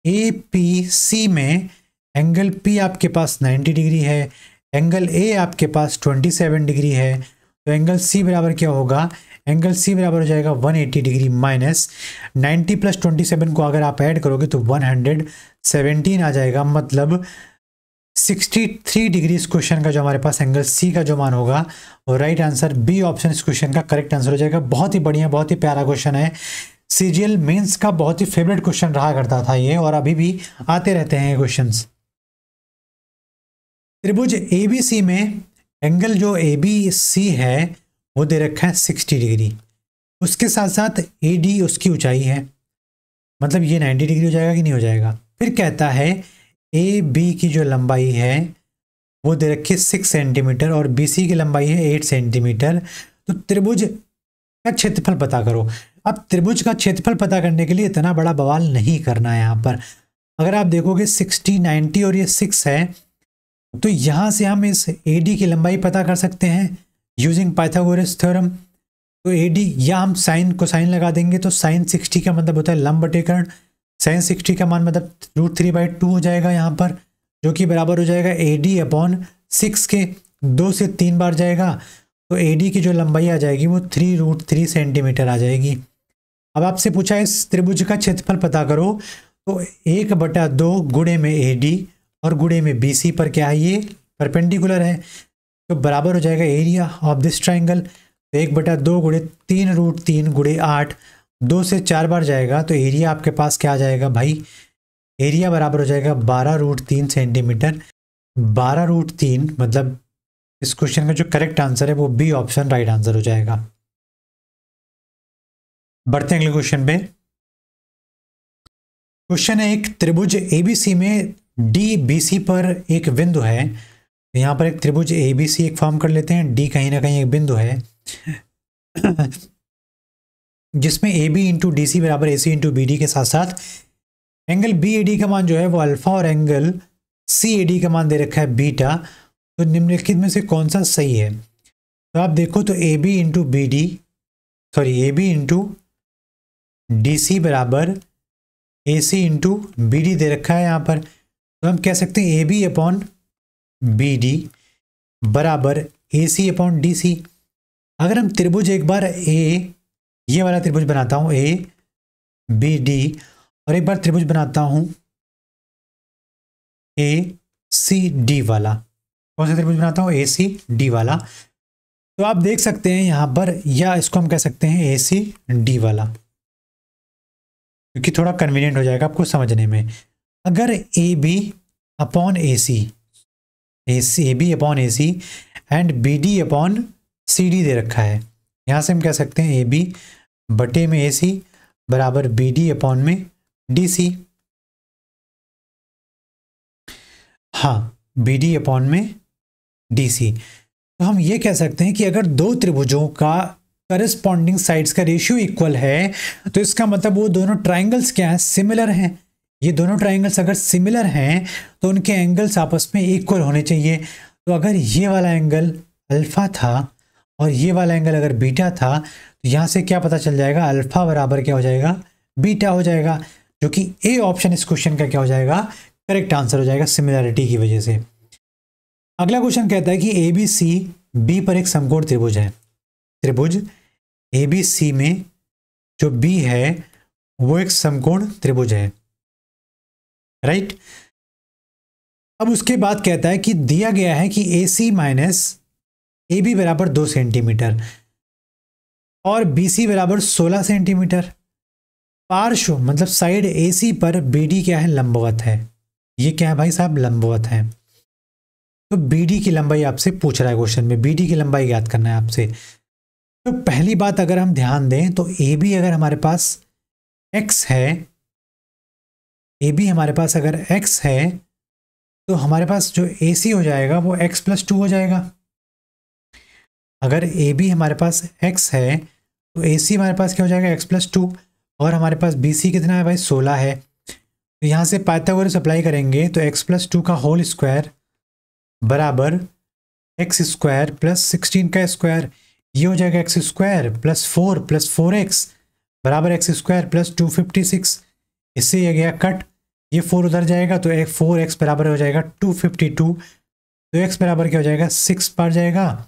ए पी सी में एंगल पी आपके पास 90 डिग्री है, एंगल ए आपके पास 27 डिग्री है, तो एंगल सी बराबर क्या होगा, एंगल सी बराबर हो जाएगा 180 डिग्री माइनस 90 प्लस 27 को अगर आप ऐड करोगे तो 117 आ जाएगा, मतलब 63 डिग्री इस क्वेश्चन का जो हमारे पास एंगल सी का जो मान होगा, और राइट आंसर बी ऑप्शन इस क्वेश्चन का करेक्ट आंसर हो जाएगा। बहुत ही बढ़िया, बहुत ही प्यारा क्वेश्चन है, सीजीएल मेंस का बहुत ही फेवरेट क्वेश्चन रहा करता था ये, और अभी भी आते रहते हैं क्वेश्चंस। त्रिभुज एबीसी में एंगल जो एबीसी है वो दे रखा है 60 डिग्री, उसके साथ साथ एडी उसकी ऊंचाई है, मतलब ये 90 डिग्री हो जाएगा कि नहीं हो जाएगा। फिर कहता है ए बी की जो लंबाई है वो दे रखी है 6 सेंटीमीटर और BC की लंबाई है 8 सेंटीमीटर। तो त्रिभुज का क्षेत्रफल पता करो। अब त्रिभुज का क्षेत्रफल पता करने के लिए इतना बड़ा बवाल नहीं करना है यहाँ पर। अगर आप देखोगे 60, 90 और ये 6 है, तो यहाँ से हम इस AD की लंबाई पता कर सकते हैं यूजिंग पाइथागोरस थ्योरम। तो AD या हम साइन कोसाइन लगा देंगे, तो साइन 60 का मतलब होता है लंब बटे कर्ण। साइन 60 का मान मतलब √3/2 हो जाएगा यहाँ पर, जो कि बराबर हो जाएगा AD/6 के 2 से 3 बार जाएगा। तो AD की जो लंबाई आ जाएगी वो 3√3 सेंटीमीटर आ जाएगी। अब आपसे पूछा है इस त्रिभुज का क्षेत्रफल पता करो, तो 1/2 गुणे में AD और गुणे में BC पर क्या है, ये परपेंडिकुलर है, तो बराबर हो जाएगा एरिया ऑफ दिस ट्राइंगल। तो 1/2 गुणे 3√3 गुणे 8, 2 से 4 बार जाएगा, तो एरिया आपके पास क्या आ जाएगा भाई, एरिया बराबर हो जाएगा 12√3 सेंटीमीटर। 12√3 मतलब इस क्वेश्चन का जो करेक्ट आंसर है वो B ऑप्शन राइट आंसर हो जाएगा। बढ़ते हैं अगले क्वेश्चन पे। क्वेश्चन है एक त्रिभुज ABC में DBC पर एक बिंदु है। यहाँ पर एक त्रिभुज ABC एक फॉर्म कर लेते हैं, D कहीं ना कहीं एक बिंदु है जिसमें AB इंटू DC बराबर AC इंटू BD के साथ साथ एंगल BAD का मान जो है वो अल्फा और एंगल CAD का मान दे रखा है बीटा। तो निम्नलिखित में से कौन सा सही है? तो आप देखो तो AB इंटू DC बराबर AC इंटू BD दे रखा है यहाँ पर। तो हम कह सकते हैं AB/BD बराबर AC/DC। अगर हम त्रिभुज एक बार ये वाला त्रिभुज बनाता हूँ ABD, और एक बार त्रिभुज बनाता हूँ ACD वाला। कौन सा त्रिभुज बनाता हूँ? ACD वाला। तो आप देख सकते हैं यहाँ पर, या इसको हम कह सकते हैं ACD वाला, क्योंकि थोड़ा कन्वीनियंट हो जाएगा आपको समझने में। अगर AB/AC एंड BD/CD दे रखा है, यहाँ से हम कह सकते हैं AB बटे में AC बराबर BD/DC। हाँ, BD/DC। तो हम ये कह सकते हैं कि अगर दो त्रिभुजों का करस्पॉन्डिंग साइड्स का रेशियो इक्वल है, तो इसका मतलब वो दोनों ट्राइंगल्स क्या हैं? सिमिलर हैं। ये दोनों ट्राइंगल्स अगर सिमिलर हैं तो उनके एंगल्स आपस में इक्वल होने चाहिए। तो अगर ये वाला एंगल अल्फा था और ये वाला एंगल अगर बीटा था, तो यहाँ से क्या पता चल जाएगा? अल्फा बराबर क्या हो जाएगा? बीटा हो जाएगा, जो कि ए ऑप्शन इस क्वेश्चन का क्या हो जाएगा? करेक्ट आंसर हो जाएगा, सिमिलरिटी की वजह से। अगला क्वेश्चन कहता है कि ABC पर एक समकोण त्रिभुज है। त्रिभुज ABC में जो B है वो एक समकोण त्रिभुज है, राइट। अब उसके बाद कहता है कि दिया गया है कि AC माइनस AB बराबर 2 सेंटीमीटर और BC बराबर 16 सेंटीमीटर। पार्श्व मतलब साइड AC पर BD क्या है? लंबवत है। ये क्या है भाई साहब? लंबवत है। तो BD की लंबाई आपसे पूछ रहा है क्वेश्चन में, BD की लंबाई याद करना है आपसे। तो पहली बात अगर हम ध्यान दें तो AB अगर हमारे पास x है, AB हमारे पास अगर x है, तो हमारे पास जो AC हो जाएगा वो x+2 हो जाएगा। अगर AB हमारे पास x है तो AC हमारे पास क्या हो जाएगा? x+2। और हमारे पास BC कितना है भाई? 16 है। तो यहाँ से पाइथागोरस अप्लाई करेंगे तो x+2 का होल स्क्वायर बराबर x² प्लस 16 का स्क्वायर, ये हो जाएगा x² प्लस 4 प्लस 4x बराबर x² प्लस 256। इससे ये गया कट, ये 4 उधर जाएगा तो 4x बराबर हो जाएगा 252। तो x बराबर क्या हो जाएगा? 6 बार जाएगा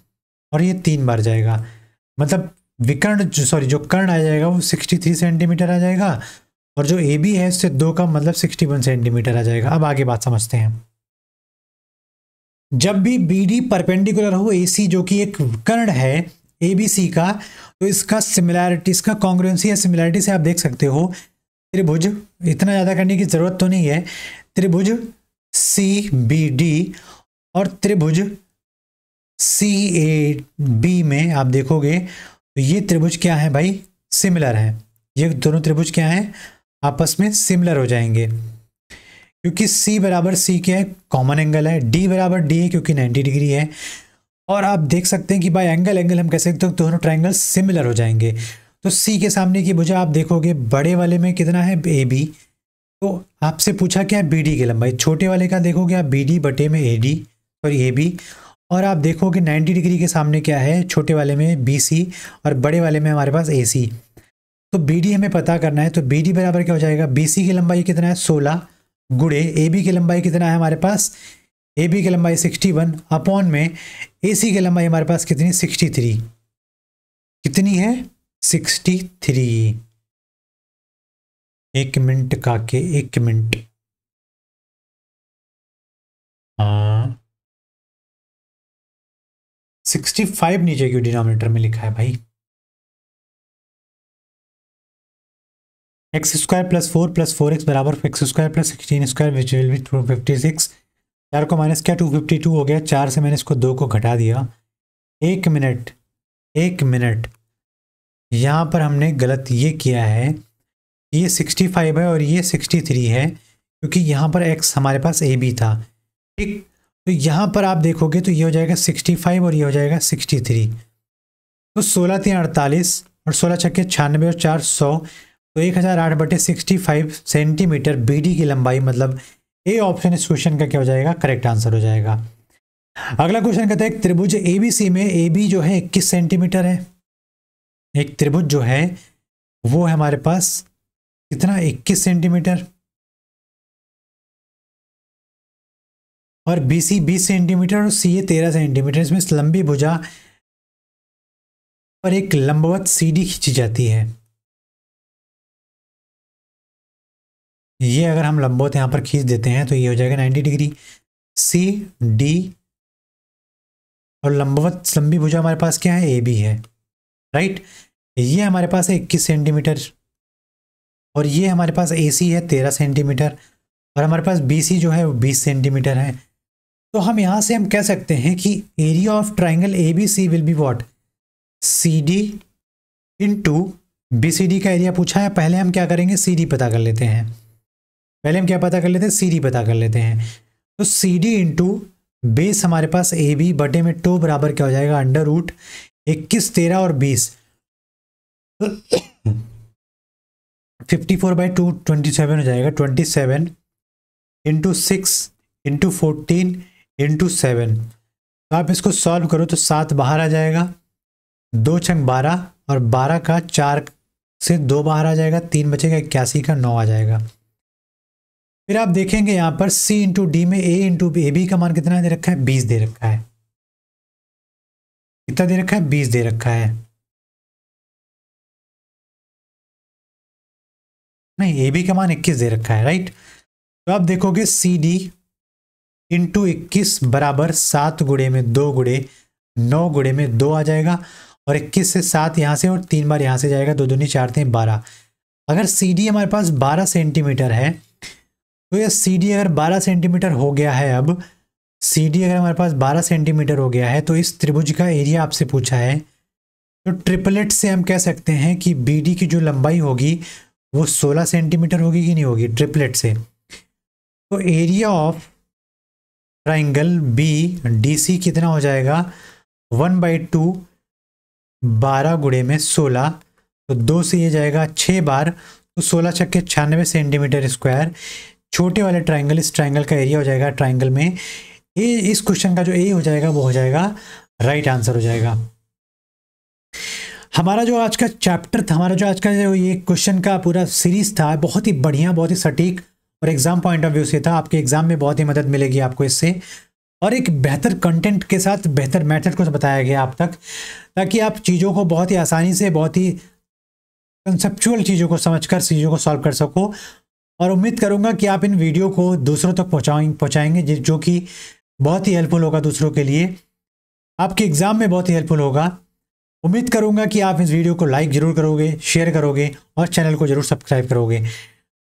और ये 3 बार जाएगा। मतलब विकर्ण जो कर्ण आ जाएगा वो 63 सेंटीमीटर आ जाएगा, और जो AB है इससे 2 का मतलब 61 सेंटीमीटर आ जाएगा। अब आगे बात समझते हैं। जब भी BD परपेंडिकुलर हो AC जो कि एक कर्ण है ABC का, तो इसका सिमिलैरिटी, इसका कॉन्ग्रुएंसी या सिमिलैरिटी से आप देख सकते हो त्रिभुज, इतना ज़्यादा करने की ज़रूरत तो नहीं है, त्रिभुज CBD और त्रिभुज CAB में आप देखोगे तो ये त्रिभुज क्या है भाई? सिमिलर है। ये दोनों त्रिभुज क्या हैं? आपस में सिमिलर हो जाएंगे। क्योंकि सी बराबर सी क्या है, कॉमन एंगल है, डी बराबर डी है क्योंकि 90 डिग्री है। और आप देख सकते हैं कि बाय एंगल हम कह सकते हैं दोनों ट्राइंगल सिमिलर हो जाएंगे। तो सी के सामने की भुजा आप देखोगे बड़े वाले में कितना है, ए बी, तो आपसे पूछा क्या है, बी डी की लंबाई। छोटे वाले का देखोगे आप बी डी बटे में A D, sorry A B, और आप देखोगे 90 डिग्री के सामने क्या है, छोटे वाले में बी सी और बड़े वाले में हमारे पास ए सी। तो बी डी हमें पता करना है, तो बी डी बराबर क्या हो जाएगा, बी सी की लंबाई कितना है 16 गुणे ए बी की लंबाई कितना है हमारे पास, ए बी की लंबाई 61 अपॉन में ए सी की लंबाई हमारे पास कितनी 63, कितनी है 63। एक मिनट काके, एक मिनट, हाँ 65 नीचे क्यों डिनोमिनेटर में लिखा है भाई। एक्स स्क्वायर प्लस 4x बराबर X square plus 16 square which will be 256। 4 को माइनस किया 252 हो गया, 4 से मैंने इसको 2 को घटा दिया। एक मिनट, एक मिनट, यहाँ पर हमने गलत ये किया है, ये 65 है और ये 63 है क्योंकि यहाँ पर x हमारे पास ए बी था, ठीक। तो यहाँ पर आप देखोगे तो ये हो जाएगा 65 और ये हो जाएगा 63। तो 16 3 48 और 16 छक्के 96 और 4 100, तो 1008 बटे 65 सेंटीमीटर बी डी की लंबाई, मतलब ए ऑप्शन इस क्वेश्चन का क्या हो जाएगा, करेक्ट आंसर हो जाएगा। अगला क्वेश्चन कहता है त्रिभुज एबीसी में ए बी जो है 21 सेंटीमीटर है। एक त्रिभुज जो है वो है हमारे पास कितना, 21 सेंटीमीटर, और बीसी 20 सेंटीमीटर और सी 13 सेंटीमीटर। इसमें लंबी भुजा पर एक लंबवत सीडी खींची जाती है। ये अगर हम लंबवत यहां पर खींच देते हैं तो ये हो जाएगा 90 डिग्री, सी डी, और लंबवत लंबी भुजा हमारे पास क्या है, ए बी है, राइट। ये हमारे पास है 21 सेंटीमीटर और ये हमारे पास ए सी है 13 सेंटीमीटर और हमारे पास बी सी जो है वो 20 सेंटीमीटर है। तो हम यहां से हम कह सकते हैं कि area of triangle A B C will be what, C D into B C D का एरिया पूछा है। पहले हम क्या करेंगे, सी डी पता कर लेते हैं, पहले हम क्या पता कर लेते हैं, सी डी पता कर लेते हैं। तो सी डी इंटू बेस हमारे पास ए बी बटे में टू बराबर क्या हो जाएगा, अंडर रूट 21 13 और 20 54/2 27 हो जाएगा, 27 इंटू 6 इंटू 14 इंटू 7। तो आप इसको सॉल्व करो तो 7 बाहर आ जाएगा, 2 छंग 12 और 12 का 4 से 2 बाहर आ जाएगा, 3 बचेगा, 81 का 9 आ जाएगा। फिर आप देखेंगे यहां पर C इंटू डी में A इंटू ए बी का मान कितना दे रखा है, 20 दे रखा है। कितना दे रखा है, 20 दे रखा है। नहीं, ए बी का मान 21 दे रखा है, राइट। तो आप देखोगे सी डी इंटू 21 बराबर 7 गुणे में 2 गुणे 9 गुणे में 2 आ जाएगा, और 21 से 7 यहाँ से और 3 बार यहाँ से जाएगा, 2 दूनी 4 3 12। अगर सी डी हमारे पास 12 सेंटीमीटर है तो यह सी डी अगर 12 सेंटीमीटर हो गया है, अब सी डी अगर हमारे पास 12 सेंटीमीटर हो गया है तो इस त्रिभुज का एरिया आपसे पूछा है। तो ट्रिपलेट से हम कह सकते हैं कि बी डी की जो लंबाई होगी वो 16 सेंटीमीटर होगी कि नहीं होगी, ट्रिपलेट से। तो area of triangle B D C कितना हो जाएगा, 1/2 12 गुणे में 16, तो 2 से ये जाएगा 6 बार, तो 16 छक्के 96 सेंटीमीटर स्क्वायर। छोटे वाले ट्राइंगल, इस ट्राइंगल का एरिया हो जाएगा ट्राइंगल में ए, इस क्वेश्चन का जो ए हो जाएगा वो हो जाएगा राइट आंसर हो जाएगा। हमारा जो आज का चैप्टर था, हमारा जो आज का जो ये क्वेश्चन का पूरा सीरीज था, बहुत ही बढ़िया, बहुत ही सटीक और एग्जाम पॉइंट ऑफ व्यू से था। आपके एग्जाम में बहुत ही मदद मिलेगी आपको इससे, और एक बेहतर कंटेंट के साथ बेहतर मेथड को बताया गया आप तक, ताकि आप चीज़ों को बहुत ही आसानी से, बहुत ही कंसेप्चुअल चीज़ों को समझकर चीज़ों को सॉल्व कर सको। और उम्मीद करूंगा कि आप इन वीडियो को दूसरों तक पहुंचाएंगे, जो कि बहुत ही हेल्पफुल होगा दूसरों के लिए, आपके एग्जाम में बहुत ही हेल्पफुल होगा। उम्मीद करूंगा कि आप इस वीडियो को लाइक जरूर करोगे, शेयर करोगे और चैनल को जरूर सब्सक्राइब करोगे।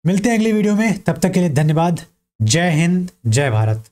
मिलते हैं अगली वीडियो में, तब तक के लिए धन्यवाद। जय हिंद, जय भारत।